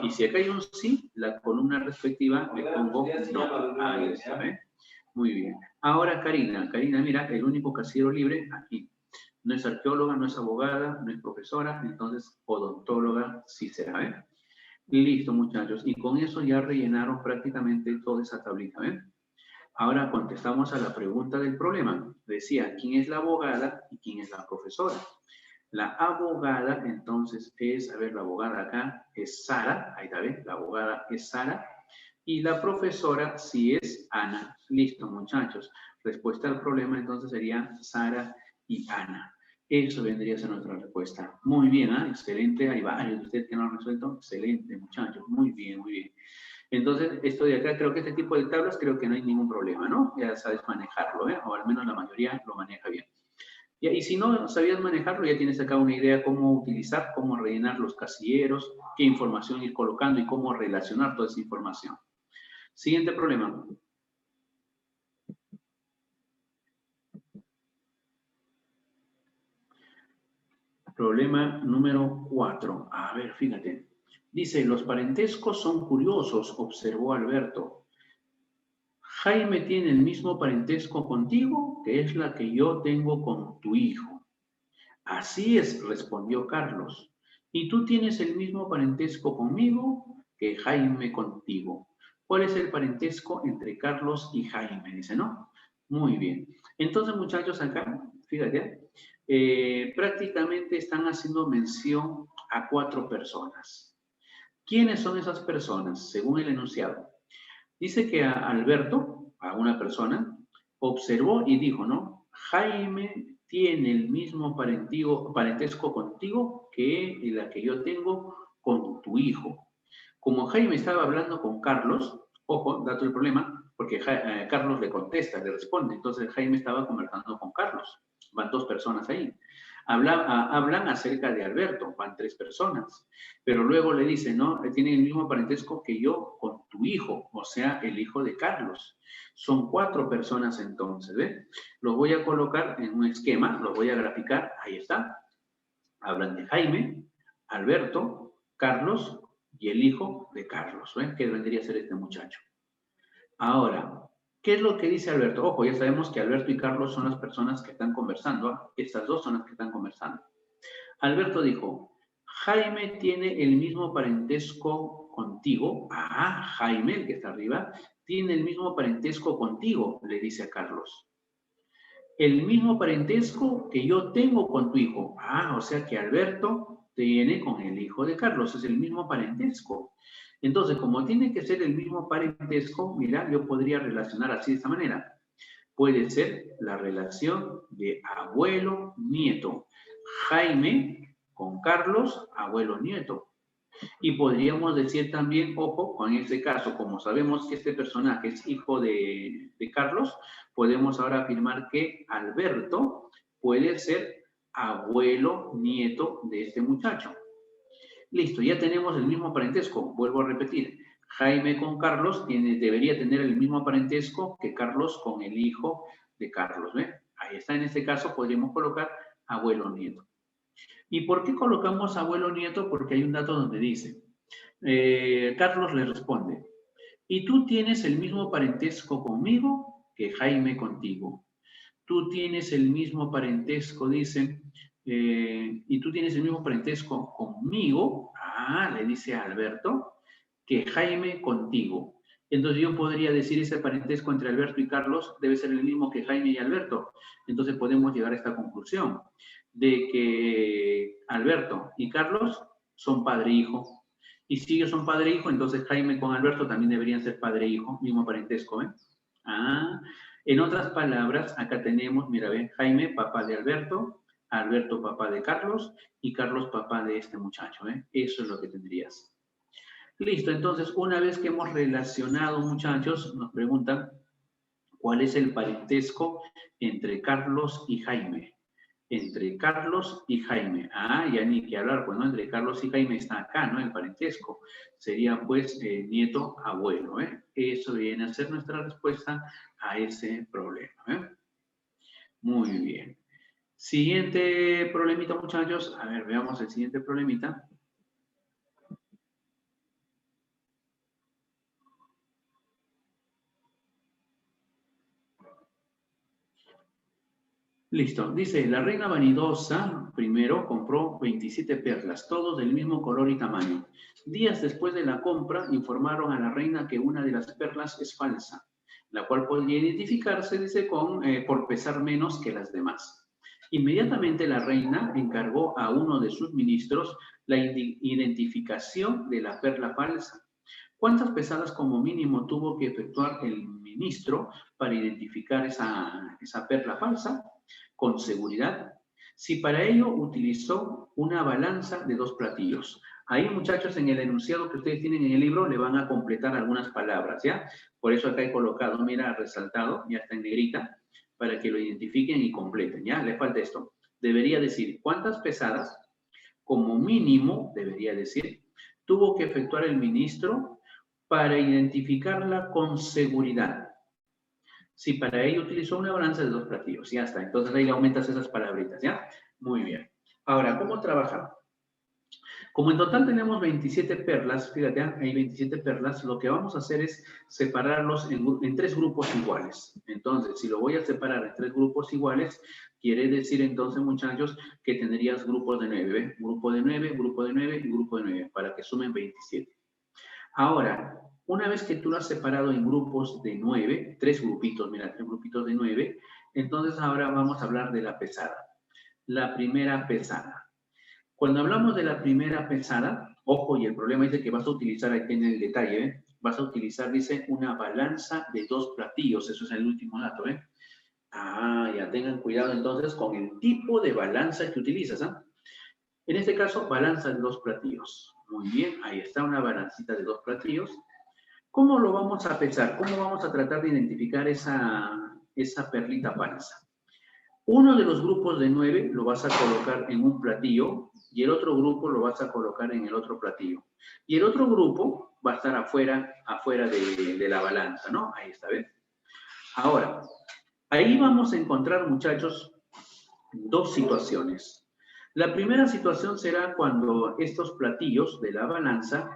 Y si acá hay un sí, la columna respectiva le pongo no. Ahí está, ¿ves? Muy bien. Ahora Karina. Karina, mira, el único casillero libre aquí. No es arqueóloga, no es abogada, no es profesora, entonces odontóloga sí será, ¿eh? Listo, muchachos. Y con eso ya rellenaron prácticamente toda esa tablita, ¿ven? Ahora contestamos a la pregunta del problema. Decía, ¿quién es la abogada y quién es la profesora? La abogada, entonces, es, a ver, la abogada acá es Sara. Ahí está, ¿ven? La abogada es Sara. Y la profesora sí es Ana. Listo, muchachos. Respuesta al problema, entonces, sería Sara y Ana. Eso vendría a ser nuestra respuesta. Muy bien, ¿eh? Excelente. Hay varios de ustedes que no han resuelto. Excelente, muchachos. Muy bien, muy bien. Entonces, esto de acá, creo que este tipo de tablas, creo que no hay ningún problema, ¿no? Ya sabes manejarlo, ¿eh? O al menos la mayoría lo maneja bien. Y si no sabías manejarlo, ya tienes acá una idea cómo utilizar, cómo rellenar los casilleros, qué información ir colocando y cómo relacionar toda esa información. Siguiente problema. Problema número 4. A ver, fíjate. Dice, los parentescos son curiosos, observó Alberto. Jaime tiene el mismo parentesco contigo, que es la que yo tengo con tu hijo. Así es, respondió Carlos. Y tú tienes el mismo parentesco conmigo que Jaime contigo. ¿Cuál es el parentesco entre Carlos y Jaime? Dice, ¿no? Muy bien. Entonces, muchachos, acá, fíjate, prácticamente están haciendo mención a 4 personas. ¿Quiénes son esas personas? Según el enunciado. Dice que a Alberto, a una persona, observó y dijo, ¿no? Jaime tiene el mismo parentesco contigo que la que yo tengo con tu hijo. Como Jaime estaba hablando con Carlos, ojo, dato del problema, porque Carlos le contesta, le responde, entonces Jaime estaba conversando con Carlos, van 2 personas ahí. Hablan acerca de Alberto, van 3 personas, pero luego le dicen, ¿no? Tienen el mismo parentesco que yo con tu hijo, o sea, el hijo de Carlos. Son 4 personas entonces, ¿ves? Los voy a colocar en un esquema, los voy a graficar, ahí está. Hablan de Jaime, Alberto, Carlos y el hijo de Carlos, ¿ves? ¿Qué vendría a ser este muchacho? Ahora, ¿qué es lo que dice Alberto? Ojo, ya sabemos que Alberto y Carlos son las personas que están conversando, ¿eh? Estas 2 son las que están conversando. Alberto dijo, Jaime tiene el mismo parentesco contigo. Ah, Jaime, el que está arriba, tiene el mismo parentesco contigo, le dice a Carlos. El mismo parentesco que yo tengo con tu hijo. Ah, o sea que Alberto tiene con el hijo de Carlos, es el mismo parentesco. Entonces, como tiene que ser el mismo parentesco, mira, yo podría relacionar así de esta manera. Puede ser la relación de abuelo-nieto. Jaime con Carlos, abuelo-nieto. Y podríamos decir también, ojo, con este caso, como sabemos que este personaje es hijo de Carlos, podemos ahora afirmar que Alberto puede ser abuelo-nieto de este muchacho. Listo, ya tenemos el mismo parentesco. Vuelvo a repetir. Jaime con Carlos debería tener el mismo parentesco que Carlos con el hijo de Carlos. ¿Ve? Ahí está, en este caso podríamos colocar abuelo-nieto. ¿Y por qué colocamos abuelo-nieto? Porque hay un dato donde dice, Carlos le responde, y tú tienes el mismo parentesco conmigo que Jaime contigo. Tú tienes el mismo parentesco, dice, y tú tienes el mismo parentesco conmigo, le dice a Alberto, que Jaime contigo. Entonces yo podría decir ese parentesco entre Alberto y Carlos debe ser el mismo que Jaime y Alberto. Entonces podemos llegar a esta conclusión de que Alberto y Carlos son padre e hijo. Y si ellos son padre e hijo, entonces Jaime con Alberto también deberían ser padre e hijo, mismo parentesco, ¿eh? En otras palabras, acá tenemos, mira, ven, Jaime, papá de Alberto, Alberto, papá de Carlos, y Carlos, papá de este muchacho, ¿eh? Eso es lo que tendrías. Listo, entonces, una vez que hemos relacionado, muchachos, nos preguntan, ¿cuál es el parentesco entre Carlos y Jaime? Entre Carlos y Jaime. Ya ni que hablar, pues, ¿no? Entre Carlos y Jaime está acá, ¿no? El parentesco. Sería, pues, nieto, abuelo, ¿eh? Eso viene a ser nuestra respuesta a ese problema, ¿eh? Muy bien. Siguiente problemita, muchachos. A ver, veamos el siguiente problemita. Listo. Dice, la reina vanidosa primero compró 27 perlas, todos del mismo color y tamaño. Días después de la compra, informaron a la reina que una de las perlas es falsa. la cual podría identificarse, dice, por pesar menos que las demás. Inmediatamente la reina encargó a uno de sus ministros la identificación de la perla falsa. ¿Cuántas pesadas como mínimo tuvo que efectuar el ministro para identificar esa perla falsa? Con seguridad. Si para ello utilizó una balanza de 2 platillos. Ahí, muchachos, en el enunciado que ustedes tienen en el libro, le van a completar algunas palabras, ¿ya? Por eso acá he colocado, mira, resaltado, ya está en negrita, para que lo identifiquen y completen, ¿ya? Le falta esto. Debería decir, ¿cuántas pesadas? Como mínimo, debería decir, tuvo que efectuar el ministro para identificarla con seguridad. Si para ello utilizó una balanza de 2 platillos, ya está. Entonces ahí le aumentas esas palabritas, ¿ya? Muy bien. Ahora, ¿cómo trabajar? Como en total tenemos 27 perlas, fíjate, hay 27 perlas, lo que vamos a hacer es separarlos en 3 grupos iguales. Entonces, si lo voy a separar en 3 grupos iguales, quiere decir entonces, muchachos, que tendrías grupos de 9, ¿ve? Grupo de 9, grupo de 9 y grupo de 9, para que sumen 27. Ahora, una vez que tú lo has separado en grupos de 9, 3 grupitos, mira, 3 grupitos de 9, entonces ahora vamos a hablar de la pesada. La primera pesada. Cuando hablamos de la primera pesada, ojo, y el problema dice que vas a utilizar, aquí en el detalle, ¿eh? Vas a utilizar, dice, una balanza de 2 platillos, eso es el último dato, ¿eh? Ah, ya tengan cuidado entonces con el tipo de balanza que utilizas, ¿ah? En este caso, balanza de 2 platillos. Muy bien, ahí está una balancita de 2 platillos. ¿Cómo lo vamos a pesar? ¿Cómo vamos a tratar de identificar esa perlita falsa? Uno de los grupos de 9 lo vas a colocar en un platillo y el otro grupo lo vas a colocar en el otro platillo. Y el otro grupo va a estar afuera de la balanza, ¿no? Ahí está, ¿ves? Ahora, ahí vamos a encontrar, muchachos, 2 situaciones. La primera situación será cuando estos platillos de la balanza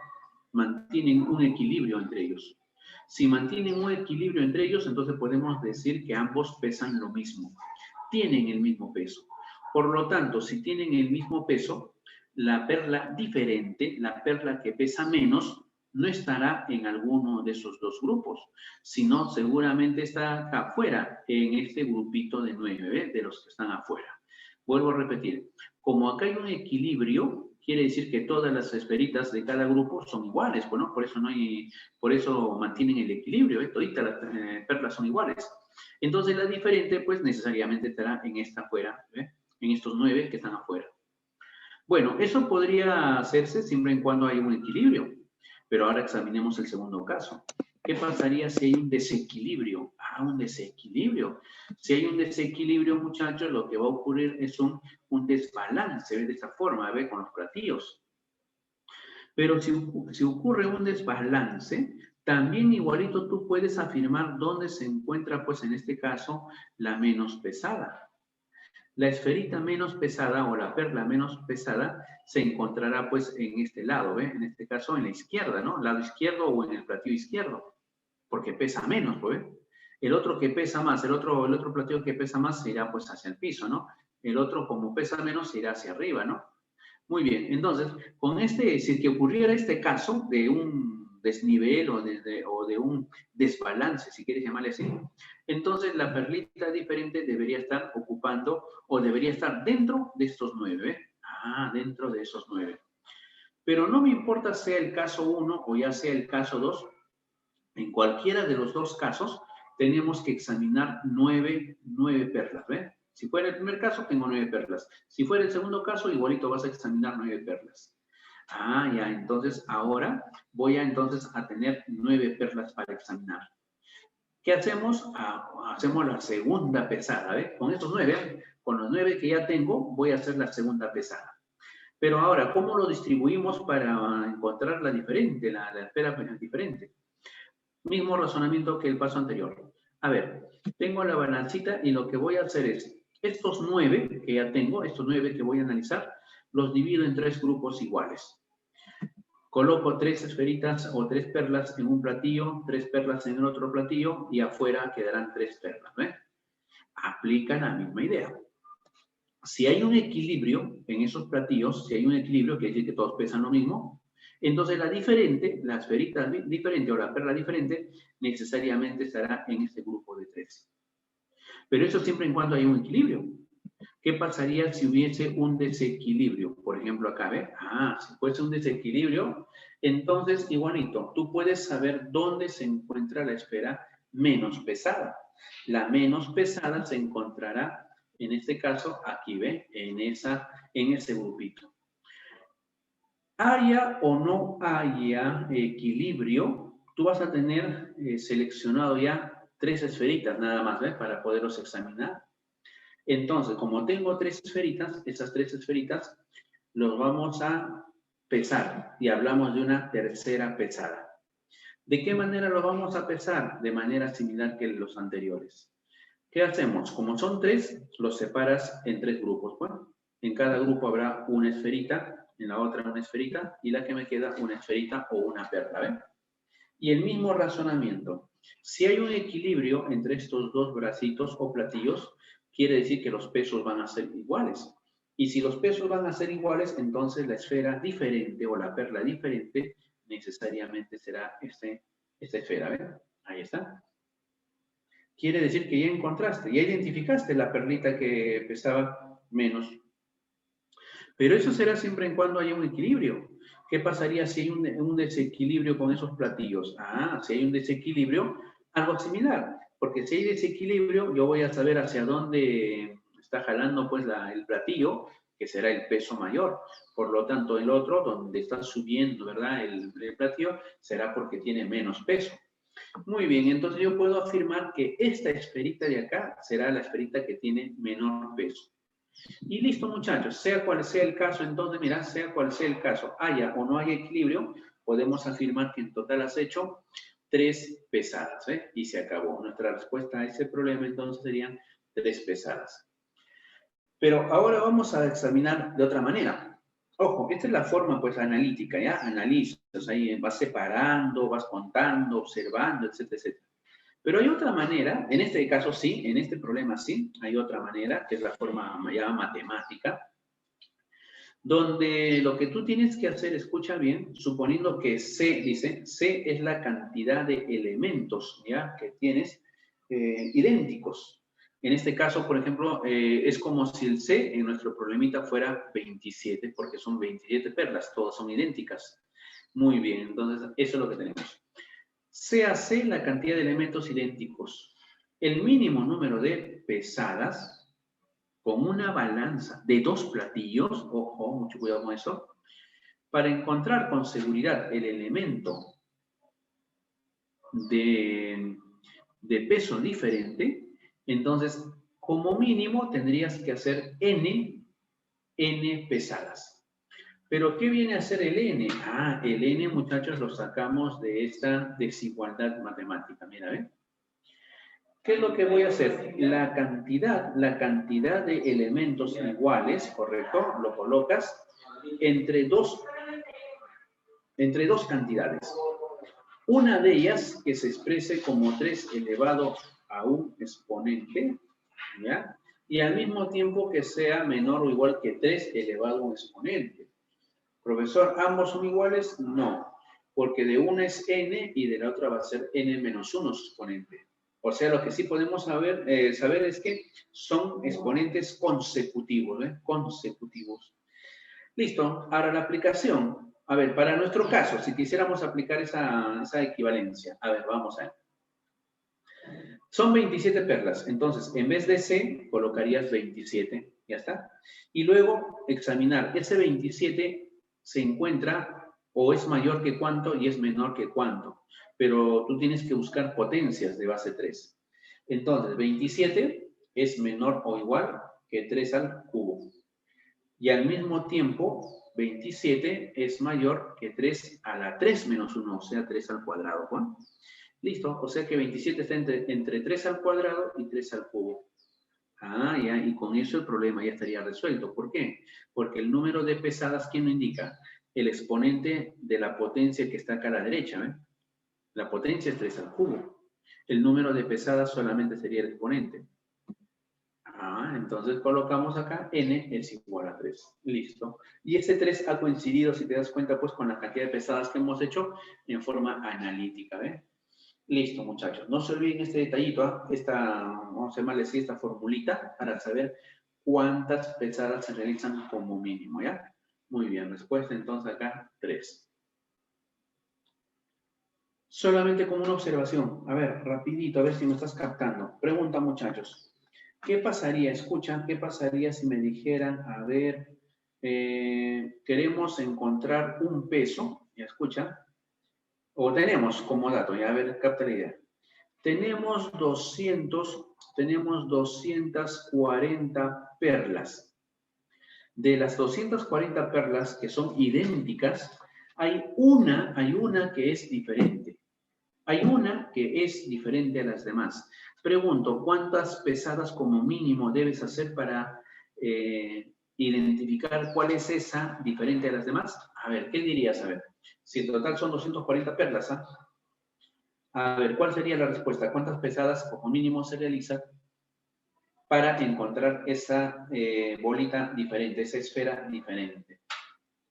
mantienen un equilibrio entre ellos. Si mantienen un equilibrio entre ellos, entonces podemos decir que ambos pesan lo mismo. Tienen el mismo peso. Por lo tanto, si tienen el mismo peso, la perla diferente, la perla que pesa menos, no estará en alguno de esos 2 grupos, sino seguramente está acá afuera, en este grupito de 9, ¿ves? De los que están afuera. Vuelvo a repetir, como acá hay un equilibrio, quiere decir que todas las esferitas de cada grupo son iguales, bueno, por eso mantienen el equilibrio, toditas las perlas son iguales. Entonces la diferente, pues necesariamente estará en esta afuera, en estos 9 que están afuera. Bueno, eso podría hacerse siempre y cuando haya un equilibrio, pero ahora examinemos el segundo caso. ¿Qué pasaría si hay un desequilibrio? Ah, un desequilibrio. Si hay un desequilibrio, muchachos, lo que va a ocurrir es un desbalance, ¿ves? De esta forma, ¿ves? Con los platillos. Pero si ocurre un desbalance, también igualito tú puedes afirmar dónde se encuentra, pues en este caso, la menos pesada. La esferita menos pesada o la perla menos pesada se encontrará pues en este lado, ¿ve? En este caso en la izquierda, ¿no? Lado izquierdo o en el platillo izquierdo, porque pesa menos, ¿ve? El otro que pesa más, el otro platillo que pesa más se irá pues hacia el piso, ¿no? El otro como pesa menos se irá hacia arriba, ¿no? Muy bien, entonces, si que ocurriera este caso de un desnivel o de un desbalance, si quieres llamarle así, entonces la perlita diferente debería estar ocupando o debería estar dentro de estos 9. Ah, dentro de esos 9. Pero no me importa sea el caso 1 o ya sea el caso 2, en cualquiera de los 2 casos tenemos que examinar 9 perlas, ¿ves? Si fuera el primer caso, tengo 9 perlas. Si fuera el segundo caso, igualito vas a examinar 9 perlas. Ah, ya, entonces ahora voy a tener 9 perlas para examinar. ¿Qué hacemos? Hacemos la segunda pesada, ¿ves? Con estos 9, con los 9 que ya tengo, voy a hacer la segunda pesada. Pero ahora, ¿cómo lo distribuimos para encontrar la diferente, la esfera diferente? Mismo razonamiento que el paso anterior. A ver, tengo la balancita y lo que voy a hacer es, estos 9 que ya tengo, estos 9 que voy a analizar, los divido en 3 grupos iguales. Coloco 3 esferitas o 3 perlas en un platillo, 3 perlas en el otro platillo y afuera quedarán 3 perlas, ¿ves? Aplica la misma idea. Si hay un equilibrio en esos platillos, si hay un equilibrio, quiere decir que todos pesan lo mismo, entonces la esferita diferente o la perla diferente necesariamente estará en este grupo de 3. Pero eso siempre en cuando hay un equilibrio. ¿Qué pasaría si hubiese un desequilibrio? Por ejemplo, acá, ¿ve? Si fuese un desequilibrio, entonces, igualito, tú puedes saber dónde se encuentra la esfera menos pesada. La menos pesada se encontrará, en este caso, aquí, ¿ve? En ese grupito. Haya o no haya equilibrio, tú vas a tener seleccionado ya 3 esferitas nada más, ¿ves? Para poderlos examinar. Entonces, como tengo 3 esferitas, esas 3 esferitas los vamos a pesar y hablamos de una tercera pesada. ¿De qué manera lo vamos a pesar? De manera similar que los anteriores. ¿Qué hacemos? Como son 3, los separas en 3 grupos. Bueno, en cada grupo habrá una esferita, en la otra una esferita, y la que me queda una esferita o una perla, ¿ven? Y el mismo razonamiento. Si hay un equilibrio entre estos 2 bracitos o platillos, quiere decir que los pesos van a ser iguales. Y si los pesos van a ser iguales, entonces la esfera diferente o la perla diferente necesariamente será esta esfera, ¿ven? Ahí está. Quiere decir que ya encontraste, ya identificaste la perlita que pesaba menos. Pero eso será siempre en cuando haya un equilibrio. ¿Qué pasaría si hay un desequilibrio con esos platillos? Si hay un desequilibrio, algo similar. Porque si hay desequilibrio, yo voy a saber hacia dónde está jalando pues el platillo, que será el peso mayor. Por lo tanto, el otro, donde está subiendo, ¿verdad? El platillo, será porque tiene menos peso. Muy bien, entonces yo puedo afirmar que esta esferita de acá será la esferita que tiene menor peso. Y listo, muchachos, sea cual sea el caso, entonces, mira, sea cual sea el caso, haya o no haya equilibrio, podemos afirmar que en total has hecho 3 pesadas, ¿eh? Y se acabó. Nuestra respuesta a ese problema, entonces, serían 3 pesadas. Pero ahora vamos a examinar de otra manera. Ojo, esta es la forma, pues, analítica, ¿ya? Analizas, ahí vas separando, vas contando, observando, etcétera, etcétera. Pero hay otra manera, en este caso sí, en este problema sí, hay otra manera, que es la forma ya matemática, donde lo que tú tienes que hacer, escucha bien, suponiendo que C, dice, C es la cantidad de elementos, ¿ya? Que tienes idénticos. En este caso, por ejemplo, es como si el C en nuestro problemita fuera 27, porque son 27 perlas, todas son idénticas. Muy bien, entonces eso es lo que tenemos. Sea C la cantidad de elementos idénticos. El mínimo número de pesadas con una balanza de 2 platillos, ojo, mucho cuidado con eso, para encontrar con seguridad el elemento de peso diferente, entonces, como mínimo, tendrías que hacer n pesadas. ¿Pero qué viene a ser el n? El n, muchachos, lo sacamos de esta desigualdad matemática. Mira, ¿ven? ¿Qué es lo que voy a hacer? La cantidad de elementos iguales, ¿correcto? Lo colocas entre dos cantidades. Una de ellas que se exprese como 3 elevado a un exponente, ¿ya? Y al mismo tiempo que sea menor o igual que 3 elevado a un exponente. Profesor, ¿ambos son iguales? No, porque de una es n y de la otra va a ser n menos 1 su exponente. O sea, lo que sí podemos saber es que son exponentes consecutivos, ¿eh? Consecutivos. Listo, ahora la aplicación. A ver, para nuestro caso, si quisiéramos aplicar esa equivalencia, a ver, vamos a ver. Son 27 perlas, entonces en vez de C colocarías 27, ya está. Y luego examinar, ese 27 se encuentra o es mayor que cuánto y es menor que cuánto, pero tú tienes que buscar potencias de base 3. Entonces 27 es menor o igual que 3 al cubo. Y al mismo tiempo 27 es mayor que 3 a la 3 menos 1, o sea 3 al cuadrado, ¿no? Listo, o sea que 27 está entre 3 al cuadrado y 3 al cubo. Ya, y con eso el problema ya estaría resuelto. ¿Por qué? Porque el número de pesadas, ¿quién lo indica? El exponente de la potencia que está acá a la derecha, ¿eh? La potencia es 3 al cubo. El número de pesadas solamente sería el exponente. Entonces colocamos acá n es igual a 3. Listo. Y ese 3 ha coincidido, si te das cuenta, pues con la cantidad de pesadas que hemos hecho en forma analítica, ¿ve? Listo, muchachos. No se olviden este detallito, vamos a llamarle así, esta formulita para saber cuántas pesadas se realizan como mínimo, ¿ya? Muy bien, respuesta entonces acá, 3. Solamente con una observación. A ver, rapidito, a ver si me estás captando. Pregunta, muchachos. ¿Qué pasaría, escucha, qué pasaría si me dijeran, a ver, queremos encontrar un peso, ya escucha, o tenemos como dato, ya a ver, capta la idea. Tenemos 240 perlas. De las 240 perlas que son idénticas, hay una que es diferente. Hay una que es diferente a las demás. Pregunto, ¿cuántas pesadas como mínimo debes hacer para identificar cuál es esa diferente a las demás? A ver, ¿qué dirías? A ver, si en total son 240 perlas, ¿ah? A ver, ¿cuál sería la respuesta? ¿Cuántas pesadas como mínimo se realiza para encontrar esa bolita diferente, esa esfera diferente?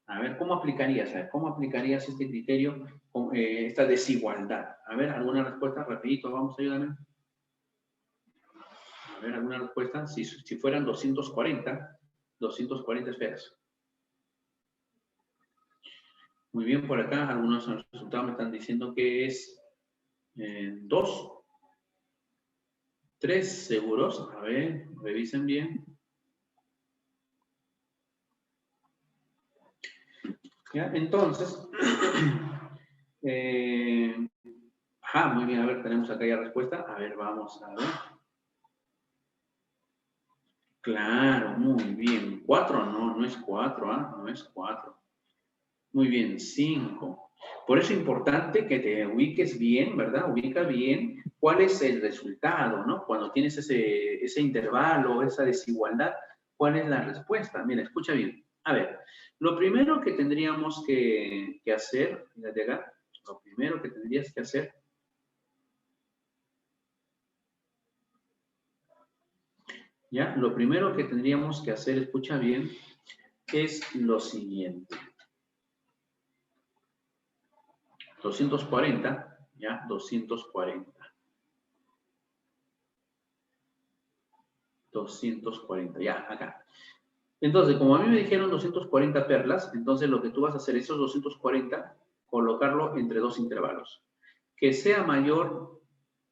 A ver, ¿cómo aplicarías? A ver, ¿cómo aplicarías este criterio, esta desigualdad? A ver, ¿alguna respuesta? Rapidito, vamos, ayúdame. A ver, ¿alguna respuesta? Si fueran 240 esferas. Muy bien, por acá algunos resultados me están diciendo que es 2. 3 seguros. A ver, revisen bien. ¿Ya? Entonces, muy bien, a ver, tenemos acá ya respuesta. A ver, vamos a ver. Claro, muy bien. 4, no es 4, ¿ah? No es 4. Muy bien, 5. Por eso es importante que te ubiques bien, ¿verdad? Ubica bien cuál es el resultado, ¿no? Cuando tienes ese intervalo, esa desigualdad, ¿cuál es la respuesta? Mira, escucha bien. A ver, lo primero que tendríamos que hacer, fíjate acá, lo primero que tendrías que hacer, ¿ya? Lo primero que tendríamos que hacer, escucha bien, es lo siguiente. 240, ¿ya? 240. 240, ya, acá. Entonces, como a mí me dijeron 240 perlas, entonces lo que tú vas a hacer, esos 240, colocarlo entre dos intervalos. Que sea mayor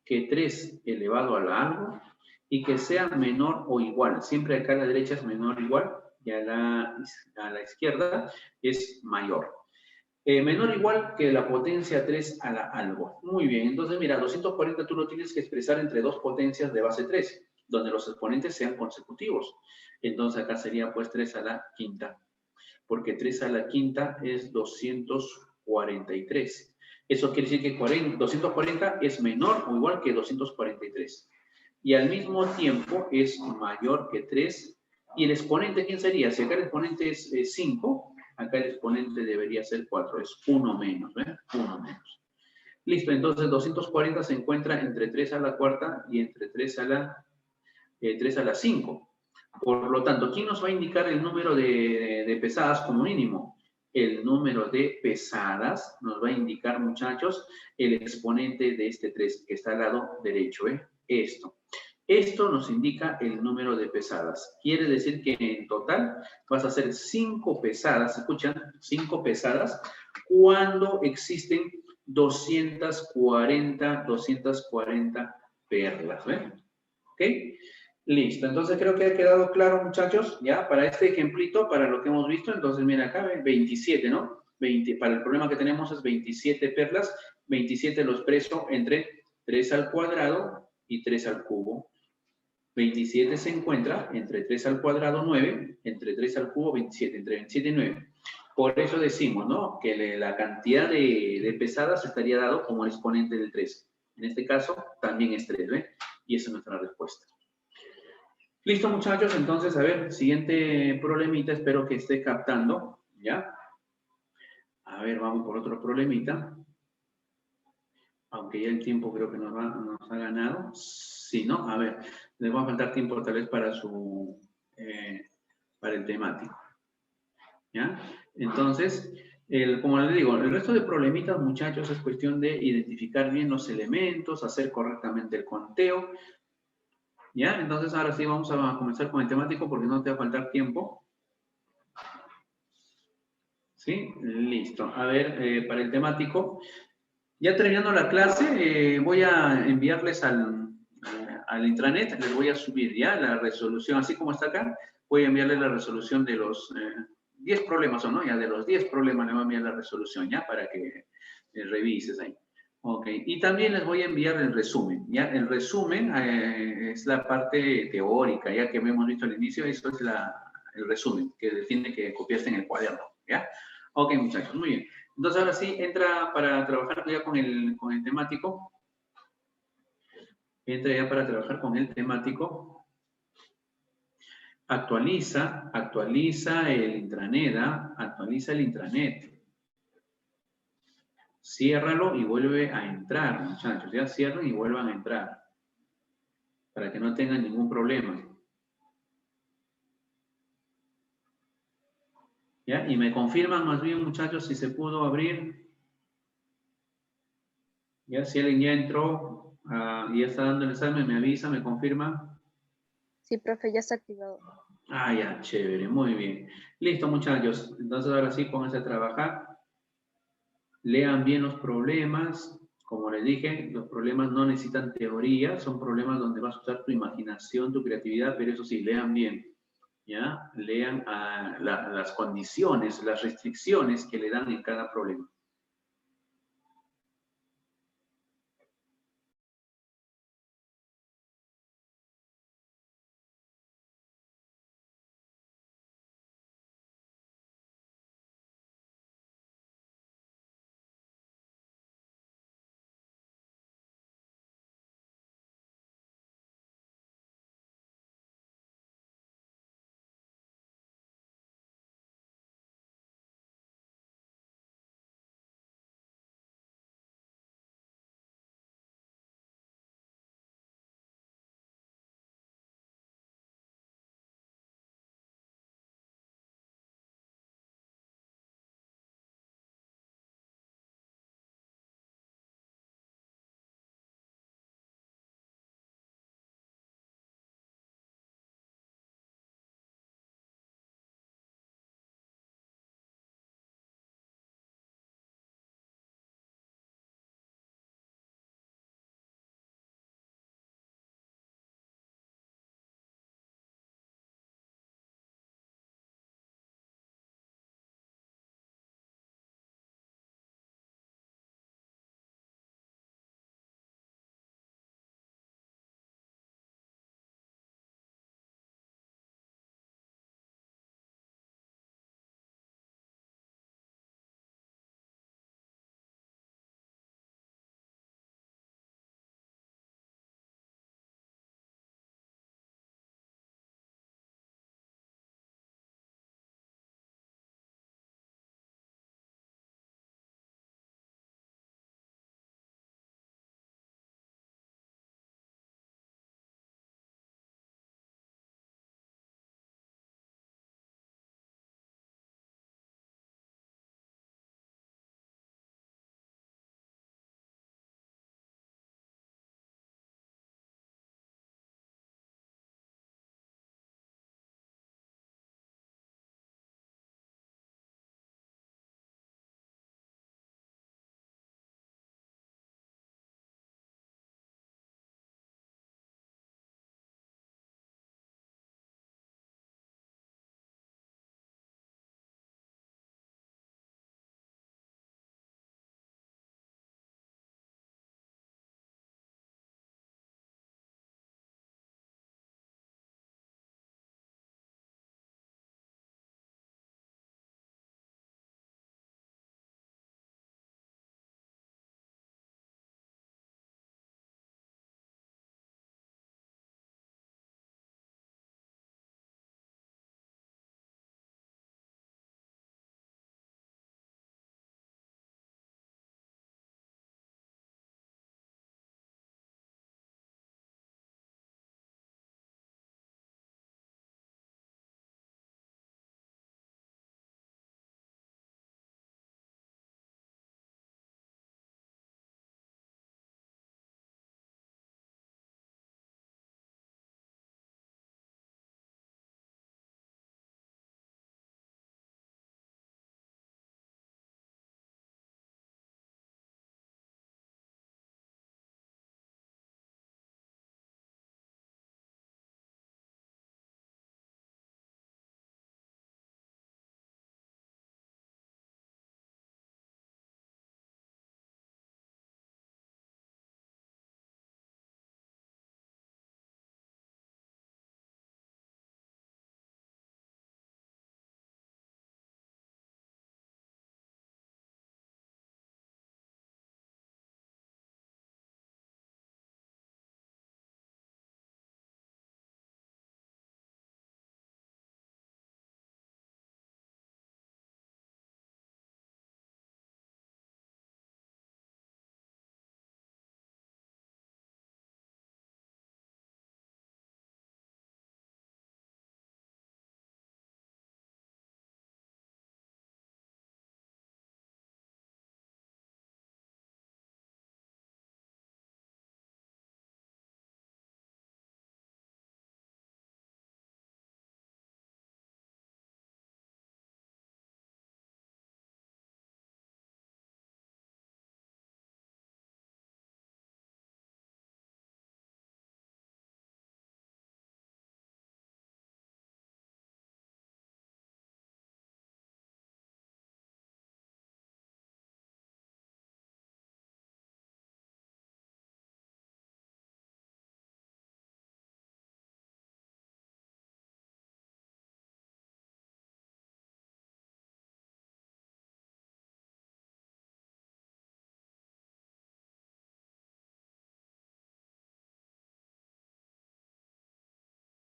que 3 elevado a la algo y que sea menor o igual. Siempre acá a la derecha es menor o igual y a la izquierda es mayor. Menor o igual que la potencia 3 a la algo. Muy bien, entonces mira, 240 tú lo tienes que expresar entre dos potencias de base 3, donde los exponentes sean consecutivos. Entonces acá sería pues 3 a la quinta, porque 3 a la quinta es 243. Eso quiere decir que 240 es menor o igual que 243. Y al mismo tiempo es mayor que 3. ¿Y el exponente quién sería? Si acá el exponente es 5, acá el exponente debería ser 4, es 1 menos, ¿ven? 1 menos. Listo, entonces 240 se encuentra entre 3 a la cuarta y entre 3 a la 5. Por lo tanto, ¿quién nos va a indicar el número de pesadas como mínimo? El número de pesadas nos va a indicar, muchachos, el exponente de este 3 que está al lado derecho, ¿eh? Esto nos indica el número de pesadas. Quiere decir que en total vas a hacer 5 pesadas, ¿escuchan? 5 pesadas cuando existen 240 perlas, ¿ven? ¿Ok? Listo, entonces creo que ha quedado claro, muchachos, ya, para este ejemplito, para lo que hemos visto. Entonces, mira acá, 27, ¿no? 20, para el problema que tenemos es 27 perlas, 27 lo expreso entre 3 al cuadrado y 3 al cubo. 27 se encuentra entre 3 al cuadrado, 9, entre 3 al cubo, 27, entre 27 y 9. Por eso decimos, ¿no? Que la cantidad de pesadas estaría dado como el exponente del 3. En este caso, también es 3, ¿ven? Y esa es nuestra respuesta. Listo, muchachos, entonces, a ver, siguiente problemita, espero que esté captando, ¿ya? A ver, vamos por otro problemita. Aunque ya el tiempo creo que nos ha ganado. Sí, ¿no? A ver, les va a faltar tiempo tal vez para para el temático. ¿Ya? Entonces, Como les digo, el resto de problemitas, muchachos, es cuestión de identificar bien los elementos, hacer correctamente el conteo. ¿Ya? Entonces, ahora sí vamos a comenzar con el temático porque no te va a faltar tiempo. ¿Sí? Listo. A ver, para el temático. Ya terminando la clase, voy a enviarles al intranet, les voy a subir ya la resolución, así como está acá, voy a enviarles la resolución de los 10 problemas, ¿o no? Ya de los 10 problemas les voy a enviar la resolución, ¿ya? Para que revises ahí. Ok, y también les voy a enviar el resumen, ¿ya? El resumen es la parte teórica, ya que hemos visto al inicio, eso es el resumen, que tiene que copiarse en el cuaderno, ¿ya? Ok, muchachos, muy bien. Entonces, ahora sí, entra para trabajar ya con el temático. Entra ya para trabajar con el temático. Actualiza el intranet, ¿ah? Actualiza el intranet. Ciérralo y vuelve a entrar, muchachos. Ya cierren y vuelvan a entrar. Para que no tengan ningún problema. ¿Ya? Y me confirman más bien, muchachos, si se pudo abrir. Ya, si alguien ya entró y ya está dando el examen, me avisa, me confirma. Sí, profe, ya está activado. Ah, ya, chévere, muy bien. Listo, muchachos. Entonces, ahora sí, pónganse a trabajar. Lean bien los problemas. Como les dije, los problemas no necesitan teoría, son problemas donde vas a usar tu imaginación, tu creatividad, pero eso sí, lean bien. ¿Ya? Lean las condiciones, las restricciones que le dan en cada problema.